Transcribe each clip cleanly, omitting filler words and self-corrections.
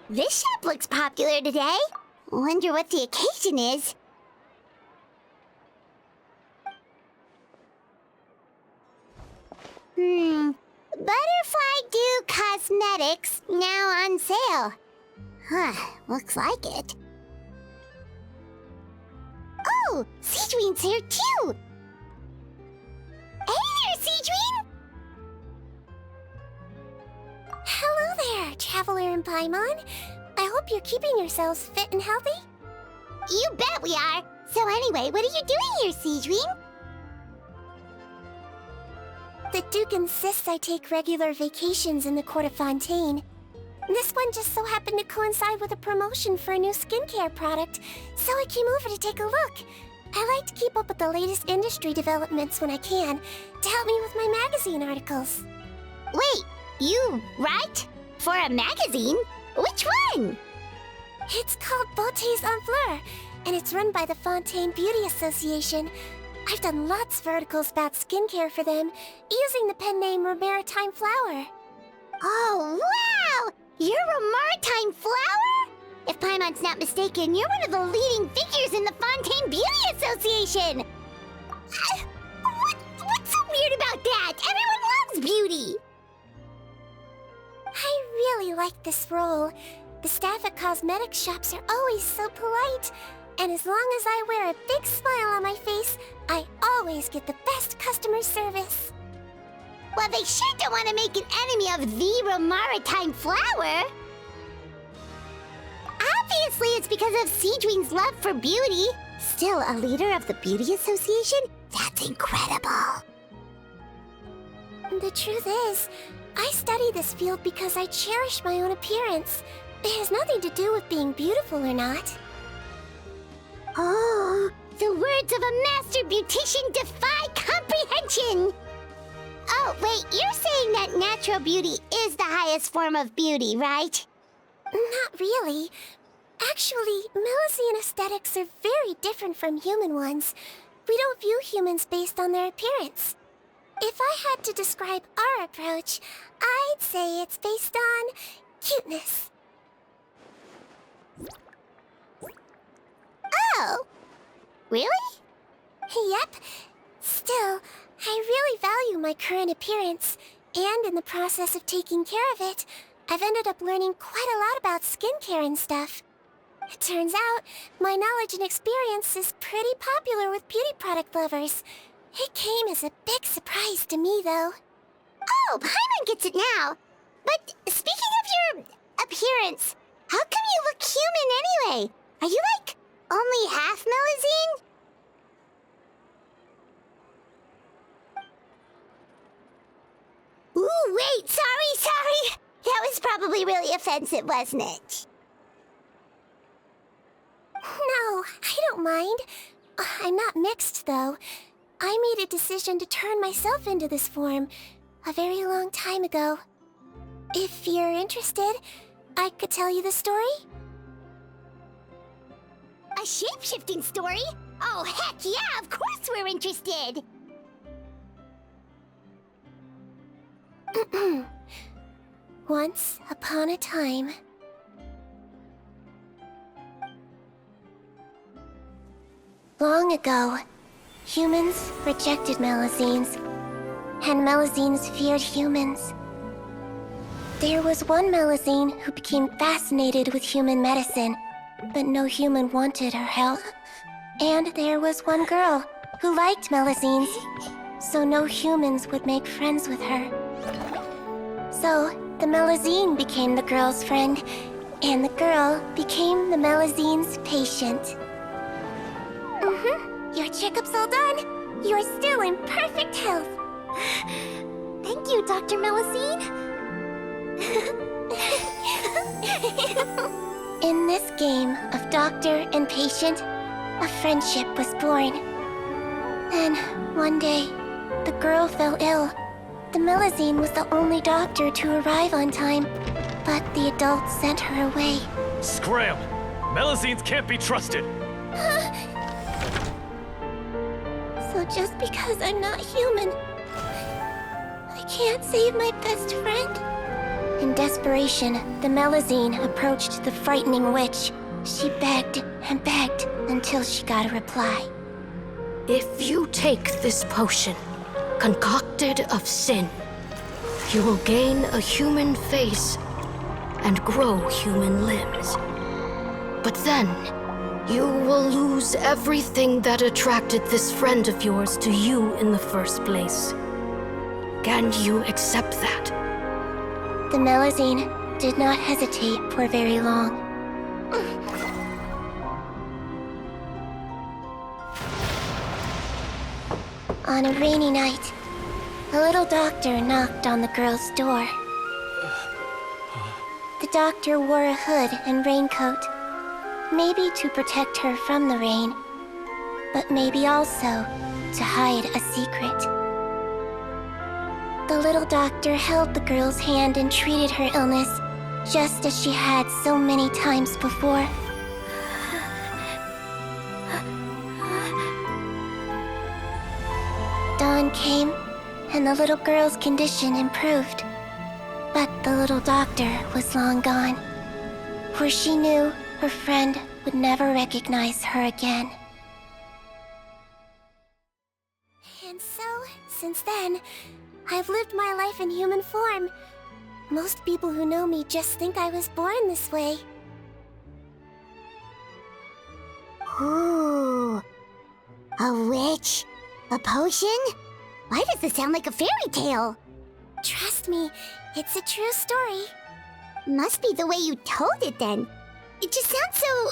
This shop looks popular today. Wonder what the occasion is. Butterfly Dew Cosmetics now on sale. Huh, looks like it. Oh, Sigewinne's here too! Hey there, Sigewinne! Hello there, Traveler and Paimon. I hope you're keeping yourselves fit and healthy. You bet we are! So anyway, what are you doing here, Sigewinne? The Duke insists I take regular vacations in the court of Fontaine. This one just so happened to coincide with a promotion for a new skincare product, so I came over to take a look. I like to keep up with the latest industry developments when I can, to help me with my magazine articles. Wait, you write? For a magazine? Which one? It's called Beautés en Fleur, and it's run by the Fontaine Beauty Association. I've done lots of articles about skincare for them, using the pen name Maritime Flower. Oh, wow! You're a Maritime Flower? If Paimon's not mistaken, you're one of the leading figures in the Fontaine Beauty Association! What's so weird about that? Everyone loves beauty! I really like this role. The staff at cosmetics shops are always so polite. And as long as I wear a big smile on my face, I always get the best customer service. Well, they sure don't want to make an enemy of the Maritime Flower. Obviously, it's because of Sigewinne's love for beauty. Still, a leader of the Beauty Association? That's incredible. The truth is, I study this field because I cherish my own appearance. It has nothing to do with being beautiful or not. Oh, the words of a master beautician defy comprehension! Oh, wait, you're saying that natural beauty is the highest form of beauty, right? Not really. Actually, Melusine aesthetics are very different from human ones. We don't view humans based on their appearance. If I had to describe our approach, I'd say it's based on cuteness. Oh, really? Yep. Still, I really value my current appearance, and in the process of taking care of it, I've ended up learning quite a lot about skincare and stuff. It turns out, my knowledge and experience is pretty popular with beauty product lovers. It came as a big surprise to me, though. Oh, Paimon gets it now. But speaking of your appearance, how come you look human anyway? Are you, like, only half Melusine? Ooh, wait, sorry. That was probably really offensive, wasn't it? No, I don't mind. I'm not mixed, though. I made a decision to turn myself into this form a very long time ago. If you're interested, I could tell you the story. A shape-shifting story? Oh, heck yeah, of course we're interested! Once upon a time... Long ago, humans rejected Melusines, and Melusines feared humans. There was one Melusine who became fascinated with human medicine, but no human wanted her help. And there was one girl who liked Melusines, so no humans would make friends with her. So, the Melusine became the girl's friend, and the girl became the Melusine's patient. Your checkup's all done. You're still in perfect health. Thank you, Dr. Melusine. In this game of doctor and patient, a friendship was born. Then, one day, the girl fell ill. The Melusine was the only doctor to arrive on time, but the adults sent her away. Scram! Melusines can't be trusted! So just because I'm not human, I can't save my best friend? In desperation, the Melusine approached the frightening witch. She begged and begged until she got a reply. If you take this potion, concocted of sin, you will gain a human face and grow human limbs. But then, you will lose everything that attracted this friend of yours to you in the first place. Can you accept that? The Melusine did not hesitate for very long. On a rainy night, a little doctor knocked on the girl's door. The doctor wore a hood and raincoat, maybe to protect her from the rain, but maybe also to hide a secret. The little doctor held the girl's hand and treated her illness, just as she had so many times before. Dawn came, and the little girl's condition improved. But the little doctor was long gone, for she knew her friend would never recognize her again. And so, since then, I've lived my life in human form. Most people who know me just think I was born this way. Ooh. A witch? A potion? Why does this sound like a fairy tale? Trust me, it's a true story. Must be the way you told it then. It just sounds so...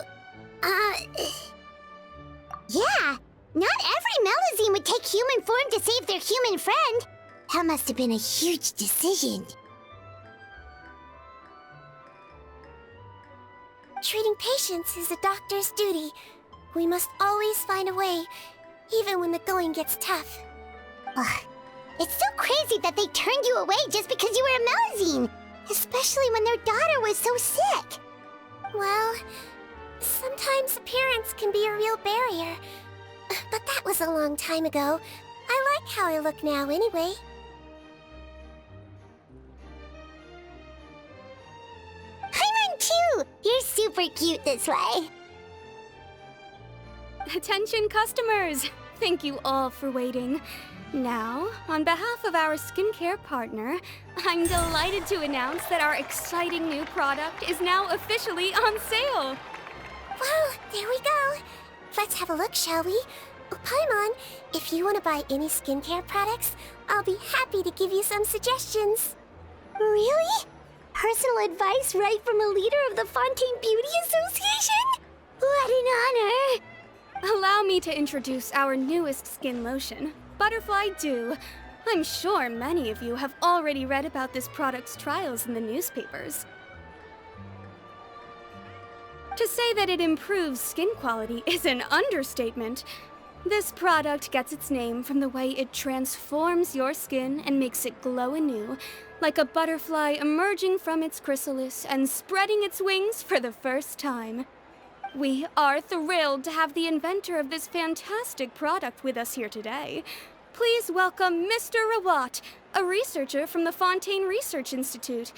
Yeah, not every Melusine would take human form to save their human friend. That must have been a huge decision. Treating patients is a doctor's duty. We must always find a way, even when the going gets tough. Ugh. It's so crazy that they turned you away just because you were a Melusine, especially when their daughter was so sick. Well, sometimes appearance can be a real barrier. But that was a long time ago. I like how I look now anyway. Paimon too! You're super cute this way. Attention customers! Thank you all for waiting. Now, on behalf of our skincare partner, I'm delighted to announce that our exciting new product is now officially on sale! Well, there we go. Let's have a look, shall we? Oh, Paimon, if you want to buy any skincare products, I'll be happy to give you some suggestions. Really? Personal advice right from a leader of the Fontaine Beauty Association? What an honor! Allow me to introduce our newest skin lotion, Butterfly Dew. I'm sure many of you have already read about this product's trials in the newspapers. To say that it improves skin quality is an understatement. This product gets its name from the way it transforms your skin and makes it glow anew, like a butterfly emerging from its chrysalis and spreading its wings for the first time. We are thrilled to have the inventor of this fantastic product with us here today. Please welcome Mr. Rawat, a researcher from the Fontaine Research Institute.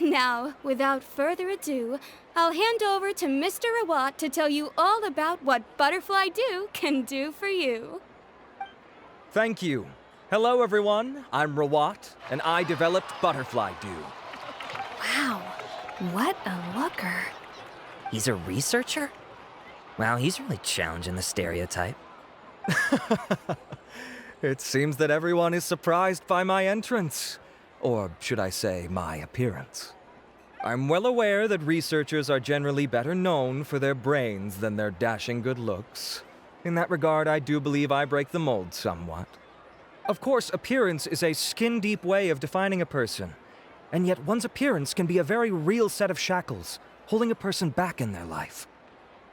Now, without further ado, I'll hand over to Mr. Rawat to tell you all about what Butterfly Dew can do for you. Thank you. Hello, everyone. I'm Rawat, and I developed Butterfly Dew. Wow, what a looker. He's a researcher? Wow, he's really challenging the stereotype. It seems that everyone is surprised by my entrance. Or should I say, my appearance. I'm well aware that researchers are generally better known for their brains than their dashing good looks. In that regard, I do believe I break the mold somewhat. Of course, appearance is a skin-deep way of defining a person. And yet one's appearance can be a very real set of shackles, holding a person back in their life.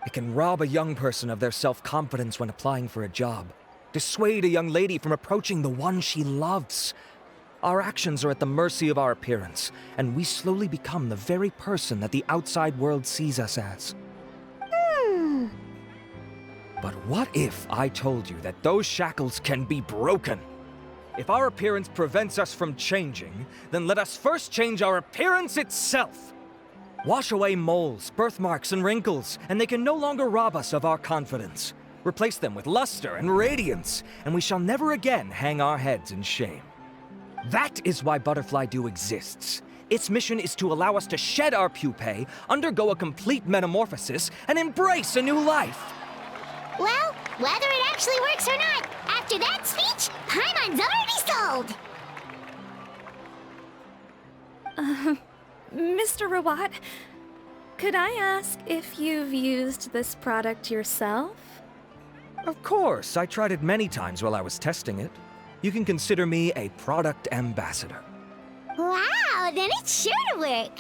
It can rob a young person of their self-confidence when applying for a job, dissuade a young lady from approaching the one she loves. Our actions are at the mercy of our appearance, and we slowly become the very person that the outside world sees us as. But what if I told you that those shackles can be broken? if our appearance prevents us from changing, then let us first change our appearance itself. Wash away moles, birthmarks, and wrinkles, and they can no longer rob us of our confidence. Replace them with luster and radiance, and we shall never again hang our heads in shame. That is why Butterfly Dew exists. Its mission is to allow us to shed our pupae, undergo a complete metamorphosis, and embrace a new life. Well, whether it actually works or not, after that speech, Paimon's already sold! Mr. Rawat, could I ask if you've used this product yourself? Of course, I tried it many times while I was testing it. You can consider me a product ambassador. Wow, then it's sure to work!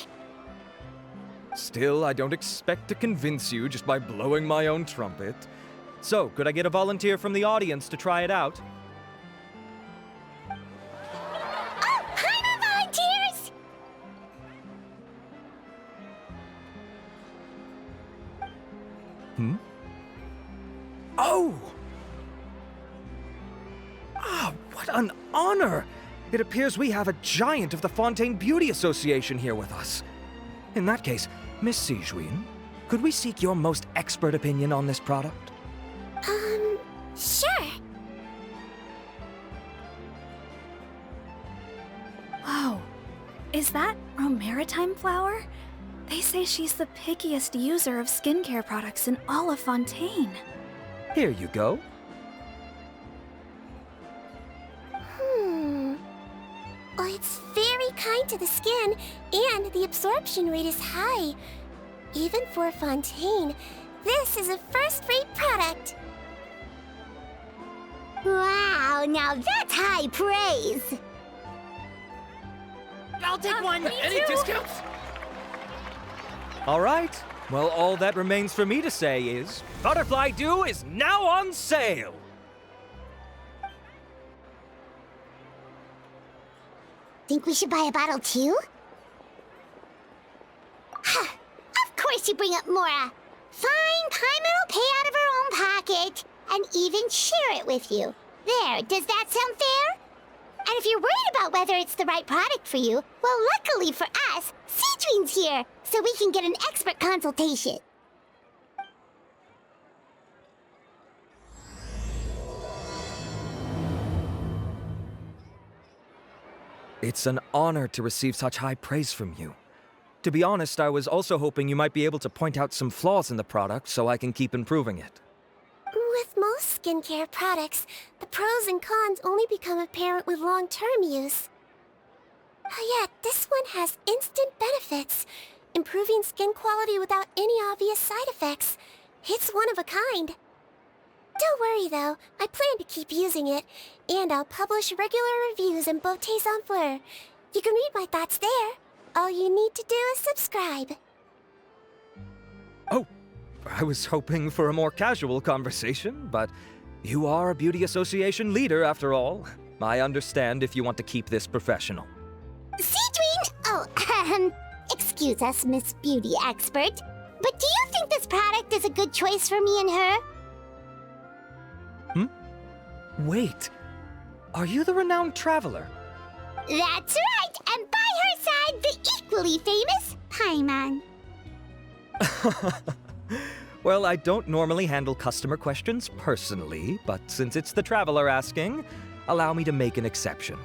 Still, I don't expect to convince you just by blowing my own trumpet. So, could I get a volunteer from the audience to try it out? Oh, Paimon volunteers! Oh! Ah, what an honor! It appears we have a giant of the Fontaine Beauty Association here with us. In that case, Miss Sigewinne, could we seek your most expert opinion on this product? Sure. Whoa, is that Romaritime flower? They say she's the pickiest user of skincare products in all of Fontaine. Here you go. Well, it's very kind to the skin, and the absorption rate is high. Even for Fontaine, this is a first-rate product. Wow, now that's high praise! I'll take one. Any discounts? All right. Well, all that remains for me to say is, Butterfly Dew is now on sale! Think we should buy a bottle too? Of course you bring up Mora! Fine, Paimon will pay out of her own pocket, and even share it with you. There, does that sound fair? And if you're worried about whether it's the right product for you, well, luckily for us, Sigewinne's here, so we can get an expert consultation. It's an honor to receive such high praise from you. To be honest, I was also hoping you might be able to point out some flaws in the product so I can keep improving it. With most skincare products, the pros and cons only become apparent with long-term use. Yet, this one has instant benefits, improving skin quality without any obvious side effects. It's one of a kind. Don't worry though, I plan to keep using it, and I'll publish regular reviews in Beauté Sans Fleur. You can read my thoughts there. All you need to do is subscribe. Oh, I was hoping for a more casual conversation, but you are a beauty association leader after all. I understand if you want to keep this professional. Sigewinne! Oh, excuse us, Miss Beauty Expert, but do you think this product is a good choice for me and her? Wait, are you the renowned traveler? That's right, and by her side, the equally famous Paimon. Well, I don't normally handle customer questions personally, but since it's the traveler asking, allow me to make an exception.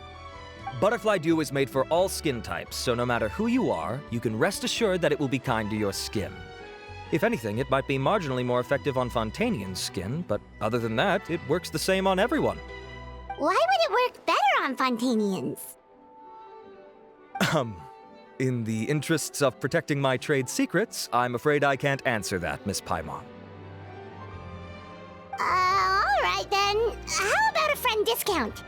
Butterfly Dew is made for all skin types, so no matter who you are, you can rest assured that it will be kind to your skin. If anything, it might be marginally more effective on Fontainian skin, but other than that, it works the same on everyone. Why would it work better on Fontainians? In the interests of protecting my trade secrets, I'm afraid I can't answer that, Miss Paimon. Alright then. How about a friend discount?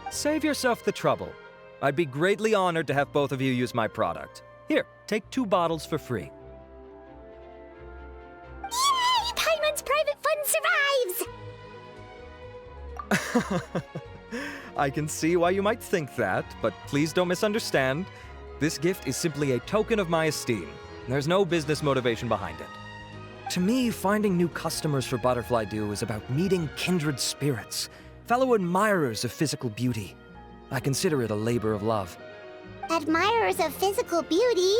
Save yourself the trouble. I'd be greatly honored to have both of you use my product. Here, take 2 bottles for free. Yay! Paimon's private fund survives! I can see why you might think that, but please don't misunderstand. This gift is simply a token of my esteem. There's no business motivation behind it. To me, finding new customers for Butterfly Dew is about meeting kindred spirits, fellow admirers of physical beauty. I consider it a labor of love. Admirers of physical beauty?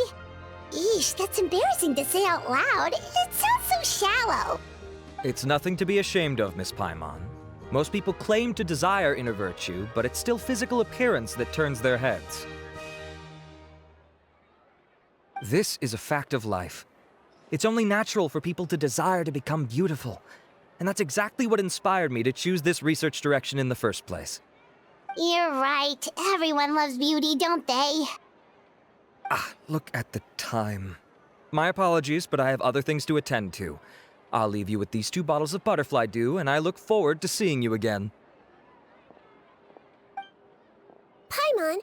Eesh, that's embarrassing to say out loud. It sounds so shallow. It's nothing to be ashamed of, Miss Paimon. Most people claim to desire inner virtue, but it's still physical appearance that turns their heads. This is a fact of life. It's only natural for people to desire to become beautiful. And that's exactly what inspired me to choose this research direction in the first place. You're right. Everyone loves beauty, don't they? Look at the time. My apologies, but I have other things to attend to. I'll leave you with these 2 bottles of butterfly dew, and I look forward to seeing you again. Paimon,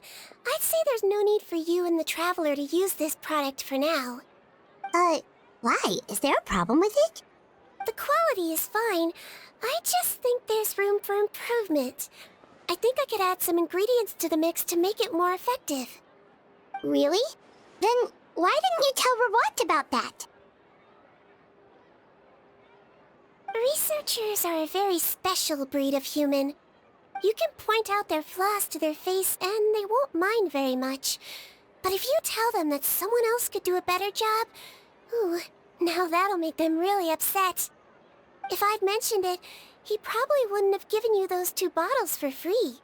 I'd say there's no need for you and the Traveler to use this product for now. Why? Is there a problem with it? The quality is fine. I just think there's room for improvement. I think I could add some ingredients to the mix to make it more effective. Really? Then why didn't you tell Rawat about that? Researchers are a very special breed of human. You can point out their flaws to their face and they won't mind very much. But if you tell them that someone else could do a better job, ooh, now that'll make them really upset. If I'd mentioned it, he probably wouldn't have given you those 2 bottles for free.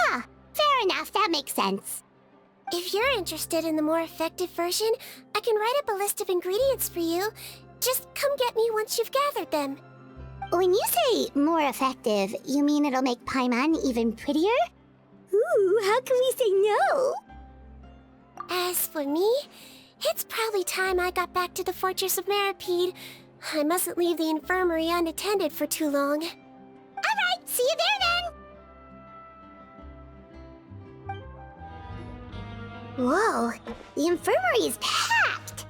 Fair enough, that makes sense. If you're interested in the more effective version, I can write up a list of ingredients for you. Just come get me once you've gathered them. When you say more effective, you mean it'll make Paimon even prettier? Ooh, how can we say no? As for me, it's probably time I got back to the Fortress of Maripede. I mustn't leave the Infirmary unattended for too long. Alright, see you there then! Whoa, the Infirmary is packed!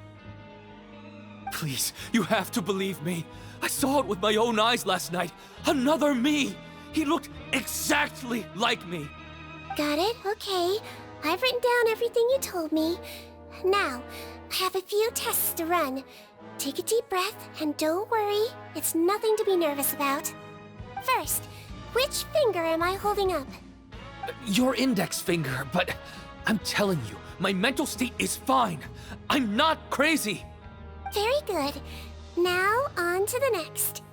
Please, you have to believe me. I saw it with my own eyes last night. Another me! He looked exactly like me. Got it? Okay. I've written down everything you told me. Now, I have a few tests to run. Take a deep breath, and don't worry, it's nothing to be nervous about. First, which finger am I holding up? Your index finger, but I'm telling you, my mental state is fine. I'm not crazy. Very good. Now, on to the next.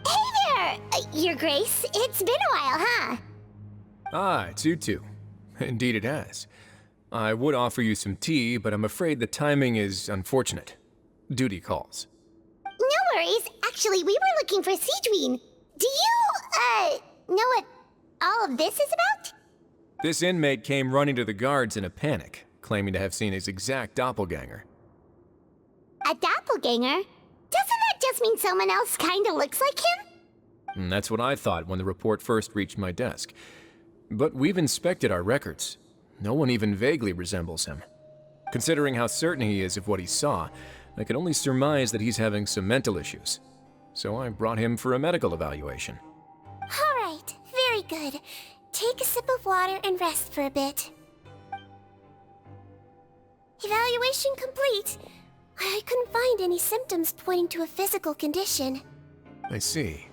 Hey there! Your Grace, it's been a while, huh? It's you two. Indeed it has. I would offer you some tea, but I'm afraid the timing is unfortunate. Duty calls. No worries. Actually, we were looking for Sigewinne. Do you, know what all of this is about? This inmate came running to the guards in a panic, claiming to have seen his exact doppelganger. A doppelganger? Doesn't that just mean someone else kinda looks like him? And that's what I thought when the report first reached my desk. But we've inspected our records. No one even vaguely resembles him. Considering how certain he is of what he saw, I can only surmise that he's having some mental issues. So I brought him for a medical evaluation. All right, very good. Take a sip of water and rest for a bit. Evaluation complete. I couldn't find any symptoms pointing to a physical condition. I see.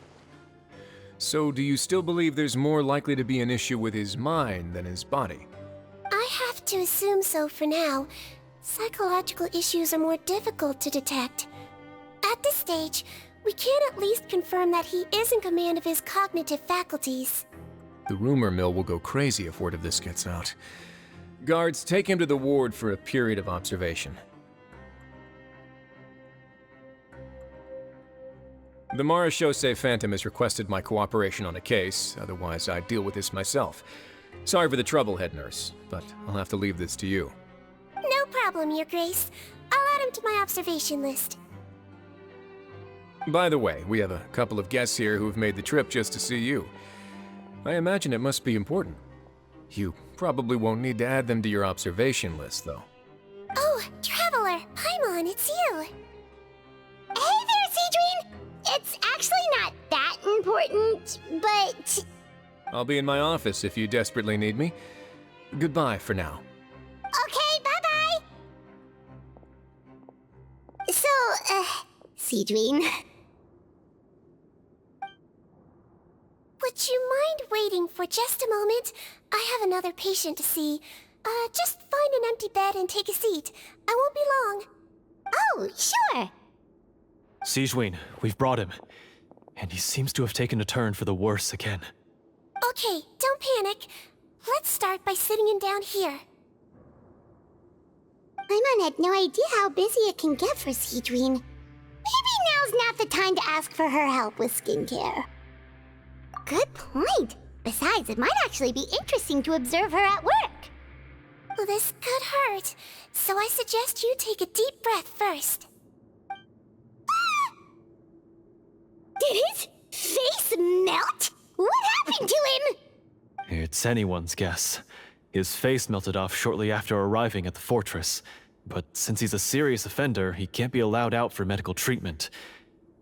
So do you still believe there's more likely to be an issue with his mind than his body? I have to assume so for now. Psychological issues are more difficult to detect. At this stage, we can at least confirm that he is in command of his cognitive faculties. The rumor mill will go crazy if word of this gets out. Guards, take him to the ward for a period of observation. The Marechaussee Phantom has requested my cooperation on a case, otherwise I'd deal with this myself. Sorry for the trouble, head nurse, but I'll have to leave this to you. No problem, Your Grace. I'll add him to my observation list. By the way, we have a couple of guests here who've made the trip just to see you. I imagine it must be important. You probably won't need to add them to your observation list, though. Oh, Traveler! Paimon, it's you! Hey there, Sigewinne! It's actually not that important, but... I'll be in my office if you desperately need me. Goodbye for now. Okay, bye-bye! So, Sigewinne... Would you for just a moment. I have another patient to see. Just find an empty bed and take a seat. I won't be long. Oh, sure. Sigewinne, we've brought him. And he seems to have taken a turn for the worse again. Okay, don't panic. Let's start by sitting him down here. Paimon had no idea how busy it can get for Sigewinne. Maybe now's not the time to ask for her help with skincare. Good point. Besides, it might actually be interesting to observe her at work. Well, this could hurt, so I suggest you take a deep breath first. Did his face melt? What happened to him? It's anyone's guess. His face melted off shortly after arriving at the fortress. But since he's a serious offender, he can't be allowed out for medical treatment.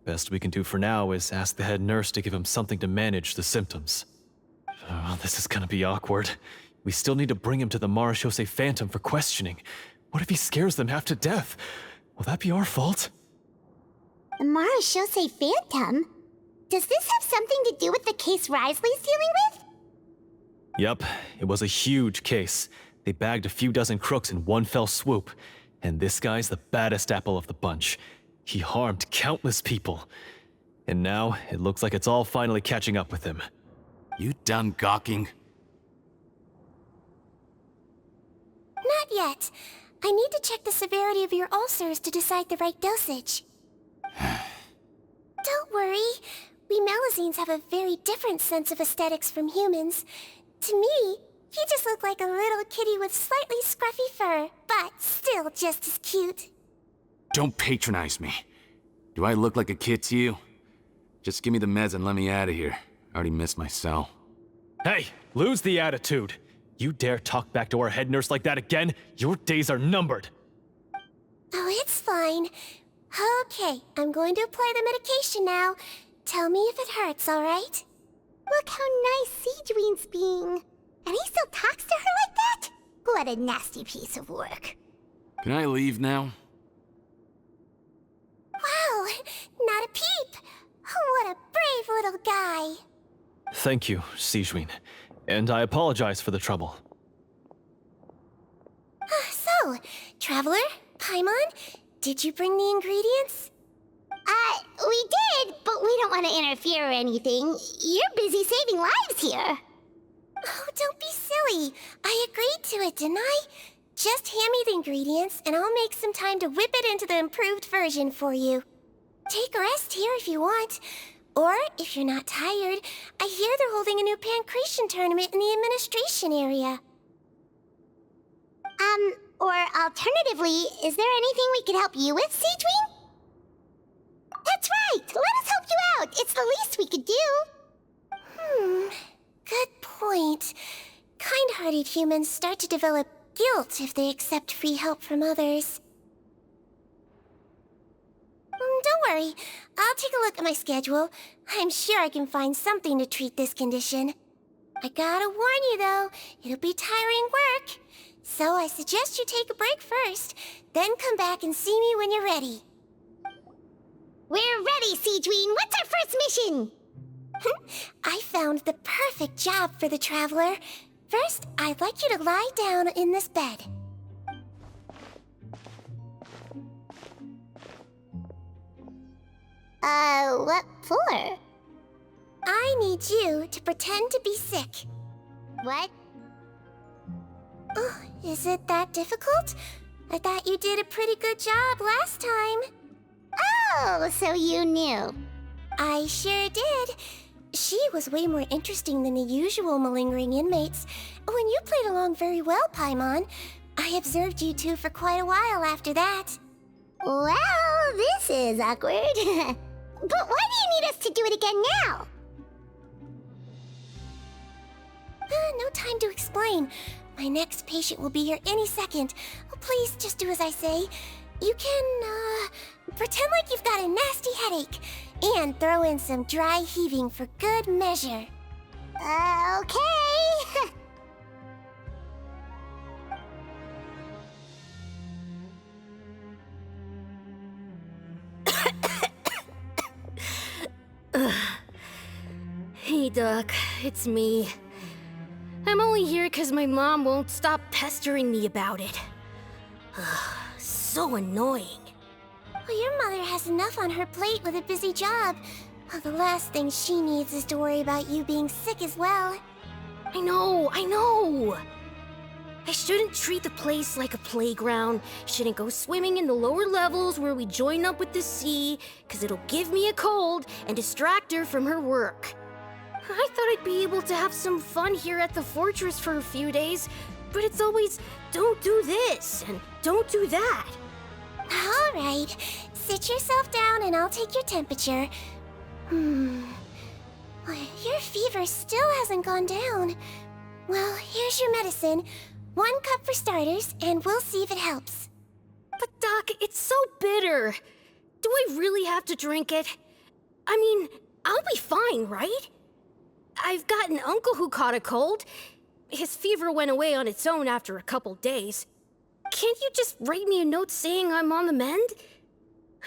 Best we can do for now is ask the head nurse to give him something to manage the symptoms. Oh, this is gonna be awkward. We still need to bring him to the Marechaussee Phantom for questioning. What if he scares them half to death? Will that be our fault? The Marechaussee Phantom? Does this have something to do with the case Risley's dealing with? Yep, it was a huge case. They bagged a few dozen crooks in one fell swoop. And this guy's the baddest apple of the bunch. He harmed countless people. And now, it looks like it's all finally catching up with him. You done gawking? Not yet. I need to check the severity of your ulcers to decide the right dosage. Don't worry. We Melazines have a very different sense of aesthetics from humans. To me, he just looked like a little kitty with slightly scruffy fur, but still just as cute. Don't patronize me. Do I look like a kid to you? Just give me the meds and let me out of here. I already missed my cell. Hey, lose the attitude. You dare talk back to our head nurse like that again, your days are numbered. Oh, it's fine. Okay, I'm going to apply the medication now. Tell me if it hurts, alright? Look how nice Sigewinne's being. And he still talks to her like that? What a nasty piece of work. Can I leave now? Wow, not a peep. What a brave little guy. Thank you, Sigewinne. And I apologize for the trouble. So, Traveler, Paimon, did you bring the ingredients? We did, but we don't want to interfere or anything. You're busy saving lives here. Oh, don't be silly. I agreed to it, didn't I? Just hand me the ingredients, and I'll make some time to whip it into the improved version for you. Take a rest here if you want. Or, if you're not tired, I hear they're holding a new pancreation tournament in the administration area. Or alternatively, is there anything we could help you with, Sigewinne? That's right! Let us help you out! It's the least we could do! Good point. Kind-hearted humans start to develop guilt if they accept free help from others. Don't worry. I'll take a look at my schedule. I'm sure I can find something to treat this condition. I gotta warn you, though, it'll be tiring work. So I suggest you take a break first, then come back and see me when you're ready. We're ready, Sigewinne! What's our first mission? I found the perfect job for the Traveler. First, I'd like you to lie down in this bed. What for? I need you to pretend to be sick. What? Oh, is it that difficult? I thought you did a pretty good job last time. Oh, so you knew. I sure did. She was way more interesting than the usual malingering inmates. When you played along very well, Paimon. I observed you two for quite a while after that. Well, this is awkward. But why do you need us to do it again now? No time to explain. My next patient will be here any second. Oh, please, just do as I say. You can, pretend like you've got a nasty headache. And throw in some dry heaving for good measure. Okay. Hey, Doc. It's me. here because my mom won't stop pestering me about it. So annoying. Well, your mother has enough on her plate with a busy job. Well, the last thing she needs is to worry about you being sick as well. I know. I shouldn't treat the place like a playground. Shouldn't go swimming in the lower levels where we join up with the sea, because it'll give me a cold and distract her from her work. I thought I'd be able to have some fun here at the fortress for a few days, but it's always, don't do this and don't do that. All right, sit yourself down and I'll take your temperature. Your fever still hasn't gone down. Well, here's your medicine. 1 cup for starters, and we'll see if it helps. But Doc, it's so bitter. Do I really have to drink it? I mean, I'll be fine, right? I've got an uncle who caught a cold. His fever went away on its own after a couple days. Can't you just write me a note saying I'm on the mend?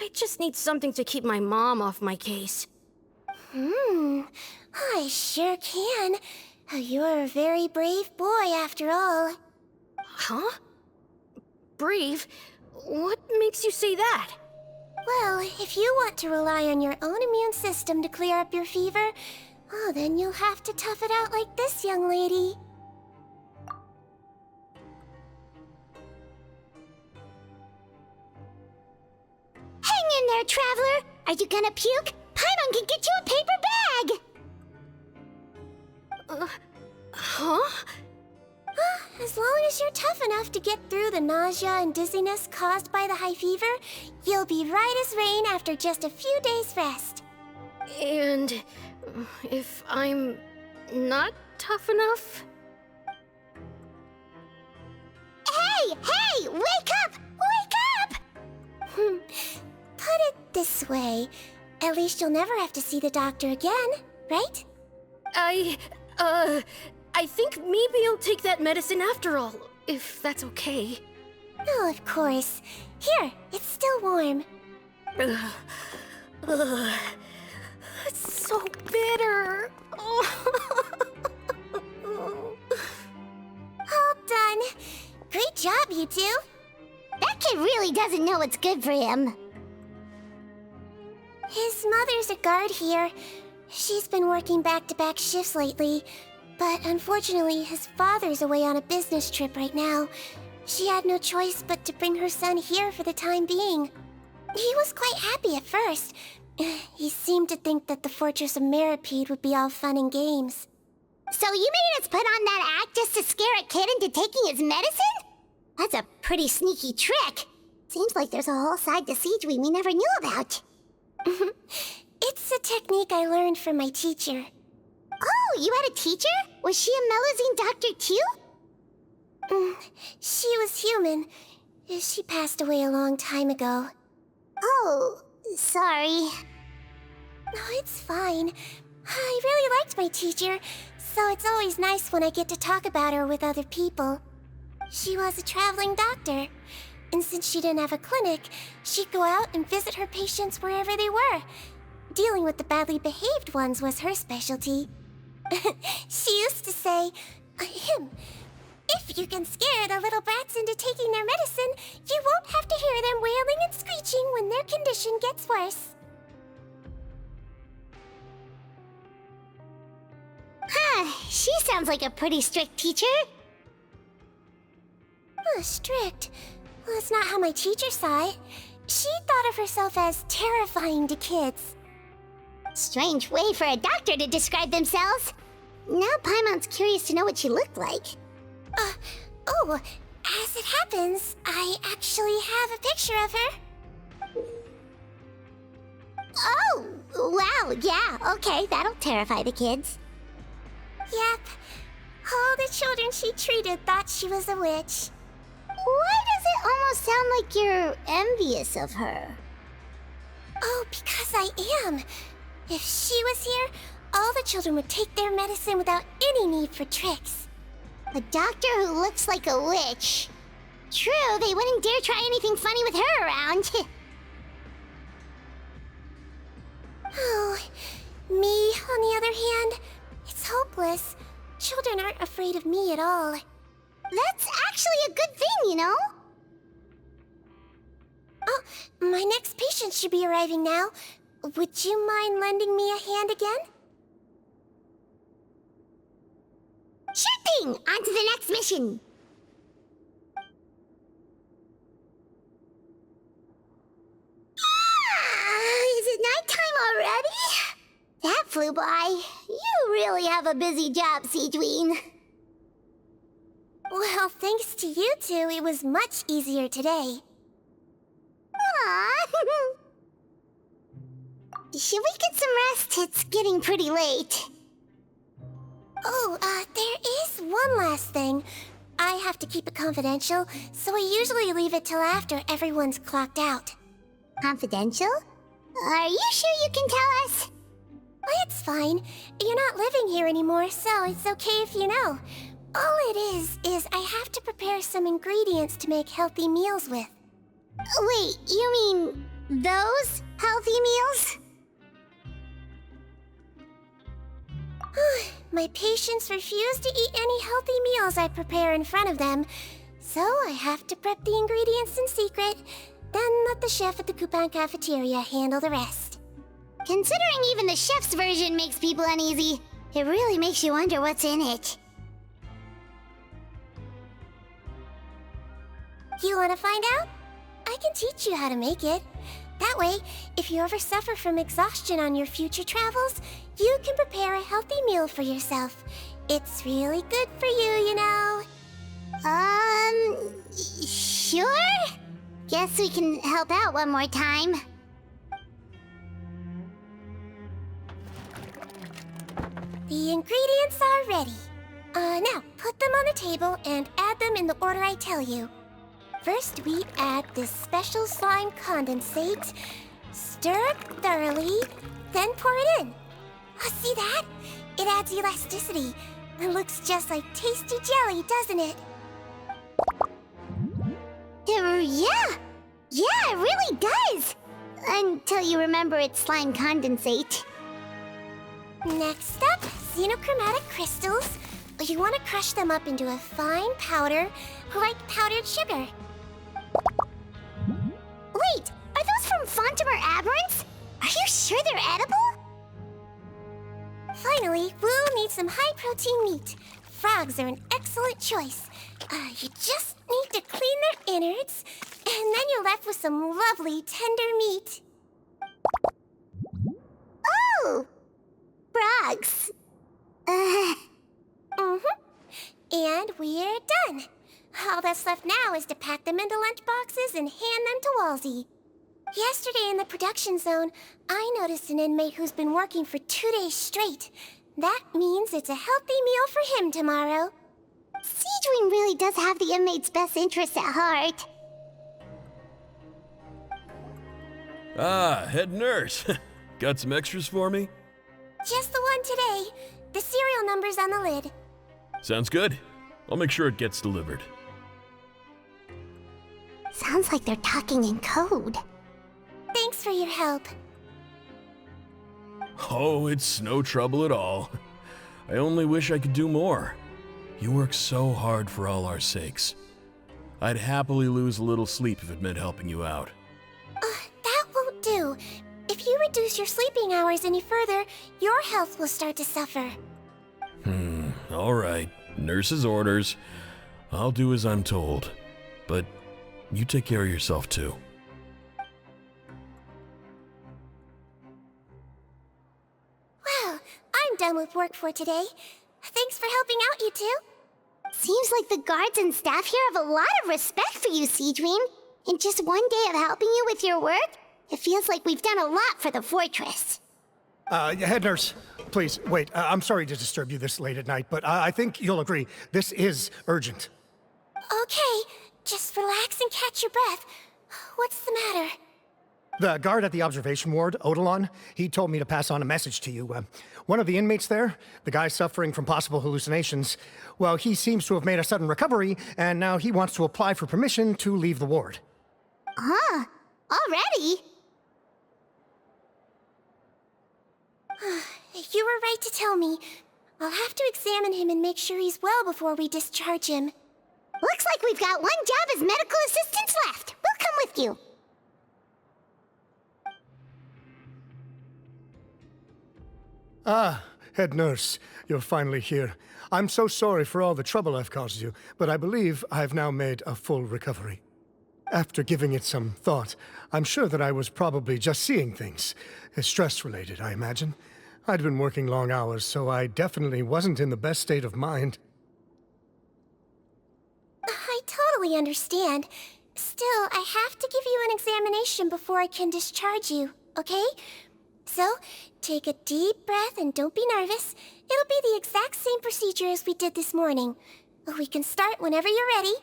I just need something to keep my mom off my case. I sure can. You're a very brave boy, after all. Huh? Brave? What makes you say that? Well, if you want to rely on your own immune system to clear up your fever, then you'll have to tough it out like this young lady. Hang in there, traveler! Are you gonna puke? Paimon can get you a paper bag! Huh? As long as you're tough enough to get through the nausea and dizziness caused by the high fever, you'll be right as rain after just a few days' rest. And if I'm not tough enough? Hey! Wake up! Wake up! Put it this way. At least you'll never have to see the doctor again, right? I think maybe I'll take that medicine after all, if that's okay. Oh, of course. Here, it's still warm. It's so bitter. All done. Great job, you two. That kid really doesn't know what's good for him. His mother's a guard here. She's been working back-to-back shifts lately, but unfortunately his father's away on a business trip right now. She had no choice but to bring her son here for the time being. He was quite happy at first. He seemed to think that the Fortress of Meripede would be all fun and games. So you made us put on that act just to scare a kid into taking his medicine? That's a pretty sneaky trick. Seems like there's a whole side to Sigewinne we never knew about. It's a technique I learned from my teacher. Oh, you had a teacher? Was she a Melazine doctor too? She was human. She passed away a long time ago. Oh, sorry. No, it's fine. I really liked my teacher, so it's always nice when I get to talk about her with other people. She was a traveling doctor, and since she didn't have a clinic, she'd go out and visit her patients wherever they were. Dealing with the badly behaved ones was her specialty. She used to say, if you can scare the little brats into taking their medicine, you won't have to hear them wailing and screeching when their condition gets worse. She sounds like a pretty strict teacher. Strict? Well, that's not how my teacher saw it. She thought of herself as terrifying to kids. Strange way for a doctor to describe themselves. Now Paimon's curious to know what she looked like. As it happens, I actually have a picture of her. Oh, wow, yeah, okay, that'll terrify the kids. Yep. All the children she treated thought she was a witch. Why does it almost sound like you're envious of her? Oh, because I am. If she was here, all the children would take their medicine without any need for tricks. A doctor who looks like a witch. True, they wouldn't dare try anything funny with her around. Oh, me, on the other hand, it's hopeless. children aren't afraid of me at all. That's actually a good thing, you know? Oh, my next patient should be arriving now. Would you mind lending me a hand again? Sure thing! On to the next mission! Is it nighttime already? That flew by. You really have a busy job, Sigewinne. Well, thanks to you two, it was much easier today. Aww. Should we get some rest? It's getting pretty late. Oh, there is one last thing. I have to keep it confidential, so I usually leave it till after everyone's clocked out. Confidential? Are you sure you can tell us? Well, it's fine. You're not living here anymore, so it's okay if you know. All it is I have to prepare some ingredients to make healthy meals with. Wait, you mean those healthy meals? My patients refuse to eat any healthy meals I prepare in front of them, so I have to prep the ingredients in secret, then let the chef at the Coupon cafeteria handle the rest. Considering even the chef's version makes people uneasy, it really makes you wonder what's in it. You want to find out? I can teach you how to make it. That way, if you ever suffer from exhaustion on your future travels, you can prepare a healthy meal for yourself. It's really good for you, you know. Sure? Guess we can help out one more time. The ingredients are ready. Now, put them on the table and add them in the order I tell you. First, we add this special slime condensate, stir it thoroughly, then pour it in. Oh, see that? It adds elasticity. It looks just like tasty jelly, doesn't it? Yeah, it really does! Until you remember it's slime condensate. Next up, xenochromatic crystals. You want to crush them up into a fine powder, like powdered sugar. Wait, are those from Fontimer Aberrants? Are you sure they're edible? Finally, we'll need some high-protein meat. Frogs are an excellent choice. You just need to clean their innards, and then you're left with some lovely, tender meat. Oh! Frogs. And we're done. All that's left now is to pack them into lunch boxes and hand them to Walsey. Yesterday in the production zone, I noticed an inmate who's been working for 2 days straight. That means it's a healthy meal for him tomorrow. Sigewinne really does have the inmate's best interests at heart. Ah, head nurse. Got some extras for me? Just the one today. The serial number's on the lid. Sounds good. I'll make sure it gets delivered. Sounds like they're talking in code. Thanks for your help. Oh, it's no trouble at all. I only wish I could do more. You work so hard for all our sakes. I'd happily lose a little sleep if it meant helping you out. That won't do. If you reduce your sleeping hours any further, your health will start to suffer. All right. Nurse's orders. I'll do as I'm told. But you take care of yourself too. Well, I'm done with work for today. Thanks for helping out, you two. Seems like the guards and staff here have a lot of respect for you, Sigewinne. In just one day of helping you with your work, it feels like we've done a lot for the fortress. Head nurse, please, wait. I'm sorry to disturb you this late at night, but I think you'll agree, this is urgent. Okay, just relax and catch your breath. What's the matter? The guard at the observation ward, Odilon, he told me to pass on a message to you. One of the inmates there, the guy suffering from possible hallucinations, well, he seems to have made a sudden recovery, and now he wants to apply for permission to leave the ward. Huh? Already? You were right to tell me. I'll have to examine him and make sure he's well before we discharge him. Looks like we've got one job as medical assistants left. We'll come with you. Ah, head nurse, you're finally here. I'm so sorry for all the trouble I've caused you, but I believe I've now made a full recovery. After giving it some thought, I'm sure that I was probably just seeing things. Stress-related, I imagine. I'd been working long hours, so I definitely wasn't in the best state of mind. I totally understand. Still, I have to give you an examination before I can discharge you, okay? So, take a deep breath and don't be nervous. It'll be the exact same procedure as we did this morning. We can start whenever you're ready.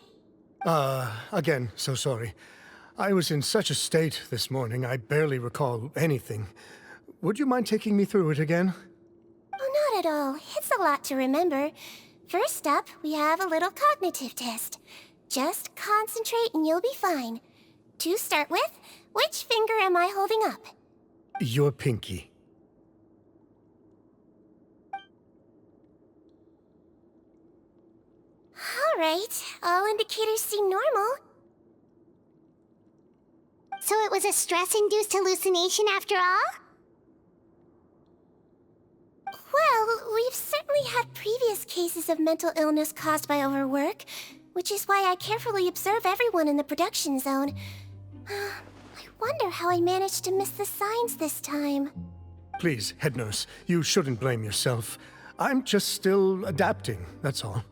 Again, so sorry. I was in such a state this morning, I barely recall anything. Would you mind taking me through it again? Oh, not at all. It's a lot to remember. First up, we have a little cognitive test. Just concentrate and you'll be fine. To start with, which finger am I holding up? Your pinky. All right. All indicators seem normal. So it was a stress-induced hallucination after all? Well, we've certainly had previous cases of mental illness caused by overwork, which is why I carefully observe everyone in the production zone. I wonder how I managed to miss the signs this time. Please, head nurse, you shouldn't blame yourself. I'm just still adapting, that's all.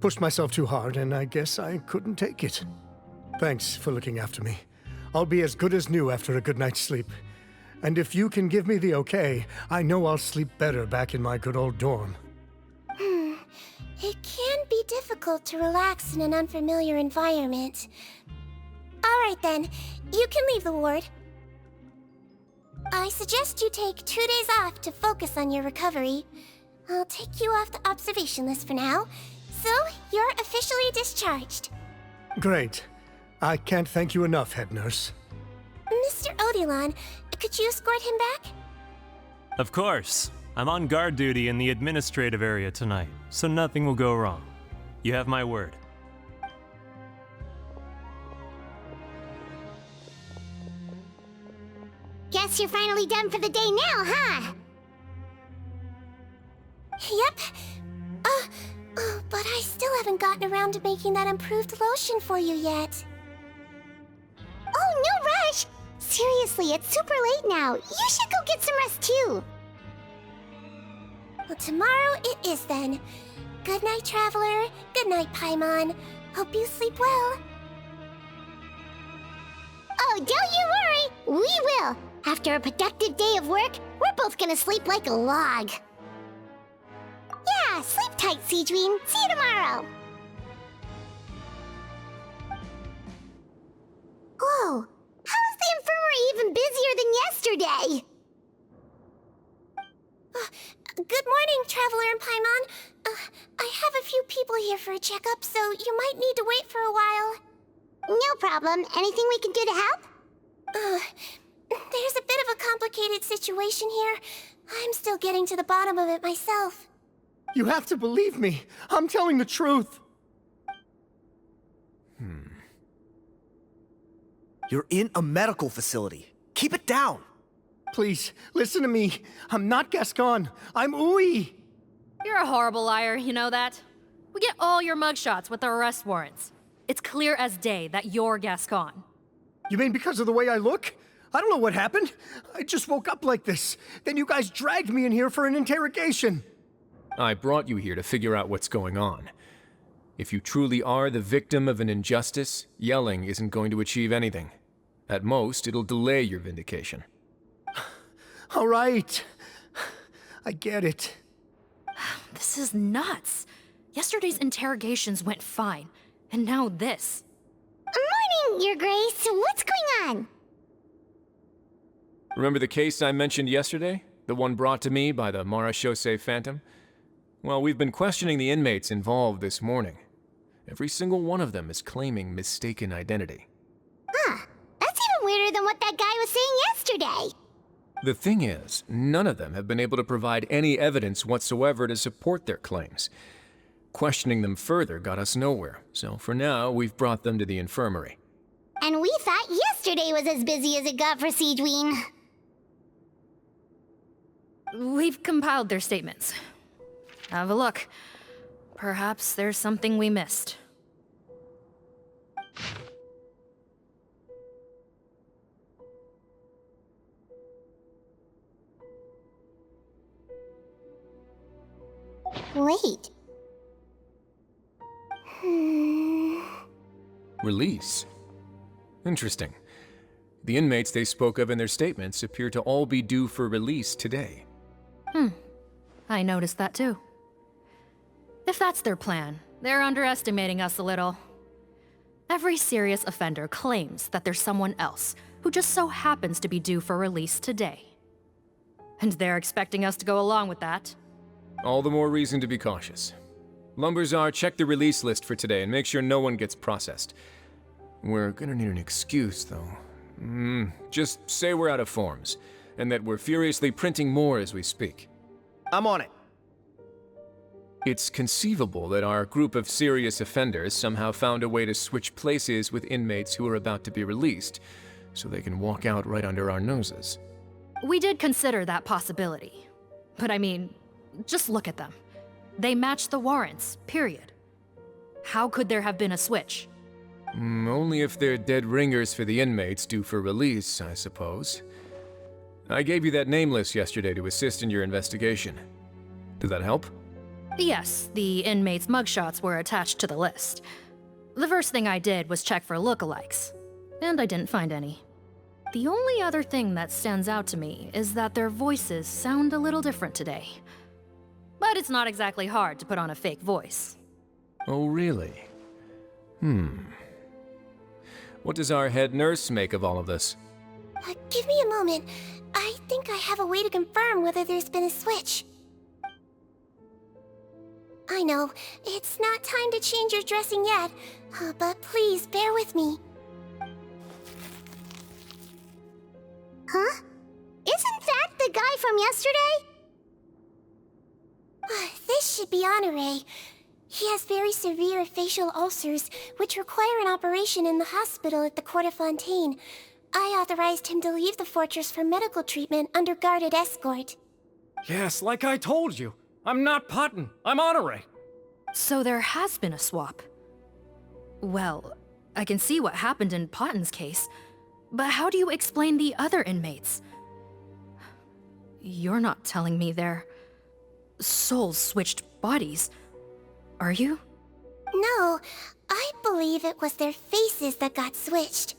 Pushed myself too hard, and I guess I couldn't take it. Thanks for looking after me. I'll be as good as new after a good night's sleep. And if you can give me the okay, I know I'll sleep better back in my good old dorm. It can be difficult to relax in an unfamiliar environment. All right then, you can leave the ward. I suggest you take 2 days off to focus on your recovery. I'll take you off the observation list for now, so you're officially discharged. Great. I can't thank you enough, head nurse. Mr. Odilon, could you escort him back? Of course. I'm on guard duty in the administrative area tonight, so nothing will go wrong. You have my word. Guess you're finally done for the day now, huh? Yep. But I still haven't gotten around to making that improved lotion for you yet. Oh, no rush! Seriously, it's super late now. You should go get some rest too. Well, tomorrow it is then. Good night, Traveler. Good night, Paimon. Hope you sleep well. Oh, don't you worry. We will. After a productive day of work, we're both gonna sleep like a log. Yeah, sleep tight, Sigewinne. See you tomorrow. Whoa. How is the infirmary even busier than yesterday? Good morning, Traveler and Paimon. I have a few people here for a checkup, so you might need to wait for a while. No problem. Anything we can do to help? There's a bit of a complicated situation here. I'm still getting to the bottom of it myself. You have to believe me. I'm telling the truth. You're in a medical facility. Keep it down. Please, listen to me. I'm not Gascon. I'm Uy. You're a horrible liar, you know that? We get all your mugshots with the arrest warrants. It's clear as day that you're Gascon. You mean because of the way I look? I don't know what happened. I just woke up like this. Then you guys dragged me in here for an interrogation. I brought you here to figure out what's going on. If you truly are the victim of an injustice, yelling isn't going to achieve anything. At most, it'll delay your vindication. All right. I get it. This is nuts. Yesterday's interrogations went fine, and now this. Morning, Your Grace. What's going on? Remember the case I mentioned yesterday? The one brought to me by the Marechaussee Phantom? Well, we've been questioning the inmates involved this morning. Every single one of them is claiming mistaken identity. Huh. That's even weirder than what that guy was saying yesterday. The thing is, none of them have been able to provide any evidence whatsoever to support their claims. Questioning them further got us nowhere, so for now, we've brought them to the infirmary. And we thought yesterday was as busy as it got for Sigewinne. We've compiled their statements. Have a look. Perhaps there's something we missed. Wait. Release? Interesting. The inmates they spoke of in their statements appear to all be due for release today. I noticed that too. If that's their plan, they're underestimating us a little. Every serious offender claims that there's someone else who just so happens to be due for release today. And they're expecting us to go along with that. All the more reason to be cautious. Lumberzar, check the release list for today and make sure no one gets processed. We're gonna need an excuse, though. Just say we're out of forms, and that we're furiously printing more as we speak. I'm on it. It's conceivable that our group of serious offenders somehow found a way to switch places with inmates who are about to be released, so they can walk out right under our noses. We did consider that possibility. But I mean, just look at them. They match the warrants, period. How could there have been a switch? Only if they're dead ringers for the inmates due for release, I suppose. I gave you that name list yesterday to assist in your investigation. Did that help? Yes, the inmates' mugshots were attached to the list. The first thing I did was check for lookalikes, and I didn't find any. The only other thing that stands out to me is that their voices sound a little different today. But it's not exactly hard to put on a fake voice. Oh, really? What does our head nurse make of all of this? Give me a moment. I think I have a way to confirm whether there's been a switch. I know, it's not time to change your dressing yet, but please bear with me. Huh? Isn't that the guy from yesterday? This should be Honore. He has very severe facial ulcers, which require an operation in the hospital at the Confronting. I authorized him to leave the fortress for medical treatment under guarded escort. Yes, like I told you. I'm not Poton. I'm Honore. So there has been a swap. Well, I can see what happened in Poton's case, but how do you explain the other inmates? You're not telling me their souls switched bodies, are you? No, I believe it was their faces that got switched.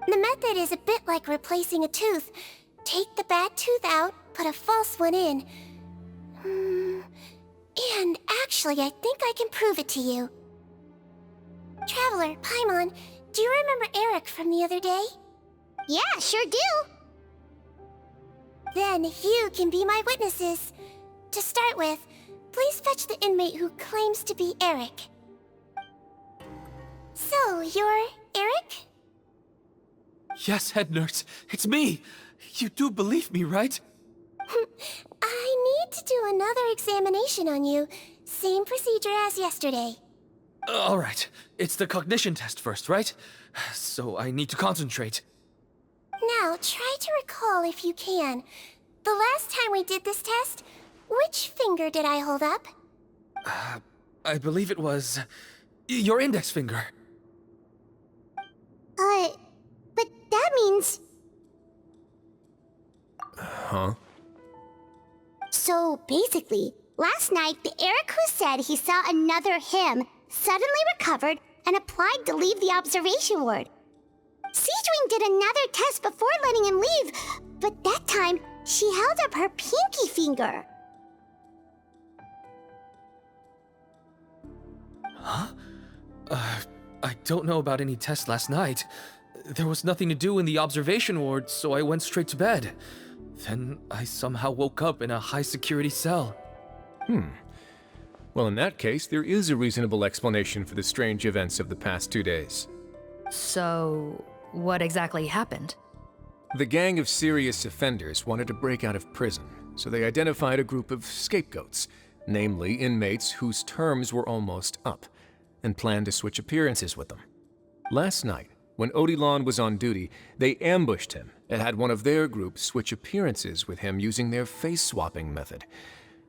The method is a bit like replacing a tooth. Take the bad tooth out, put a false one in. And actually, I think I can prove it to you. Traveler, Paimon, do you remember Eric from the other day? Yeah, sure do. Then you can be my witnesses. To start with, please fetch the inmate who claims to be Eric. So, you're Eric? Yes, head nurse. It's me. You do believe me, right? I need to do another examination on you. Same procedure as yesterday. All right. It's the cognition test first, right? So I need to concentrate. Now, try to recall if you can. The last time we did this test, which finger did I hold up? I believe it was your index finger. But that means... Huh? So basically, last night the Eric who said he saw another him suddenly recovered and applied to leave the observation ward. Sigewinne did another test before letting him leave, but that time she held up her pinky finger. Huh? I don't know about any tests last night. There was nothing to do in the observation ward, so I went straight to bed. Then I somehow woke up in a high-security cell. Well, in that case, there is a reasonable explanation for the strange events of the past 2 days. So, what exactly happened? The gang of serious offenders wanted to break out of prison, so they identified a group of scapegoats, namely inmates whose terms were almost up, and planned to switch appearances with them. Last night, when Odilon was on duty, they ambushed him and had one of their group switch appearances with him using their face-swapping method.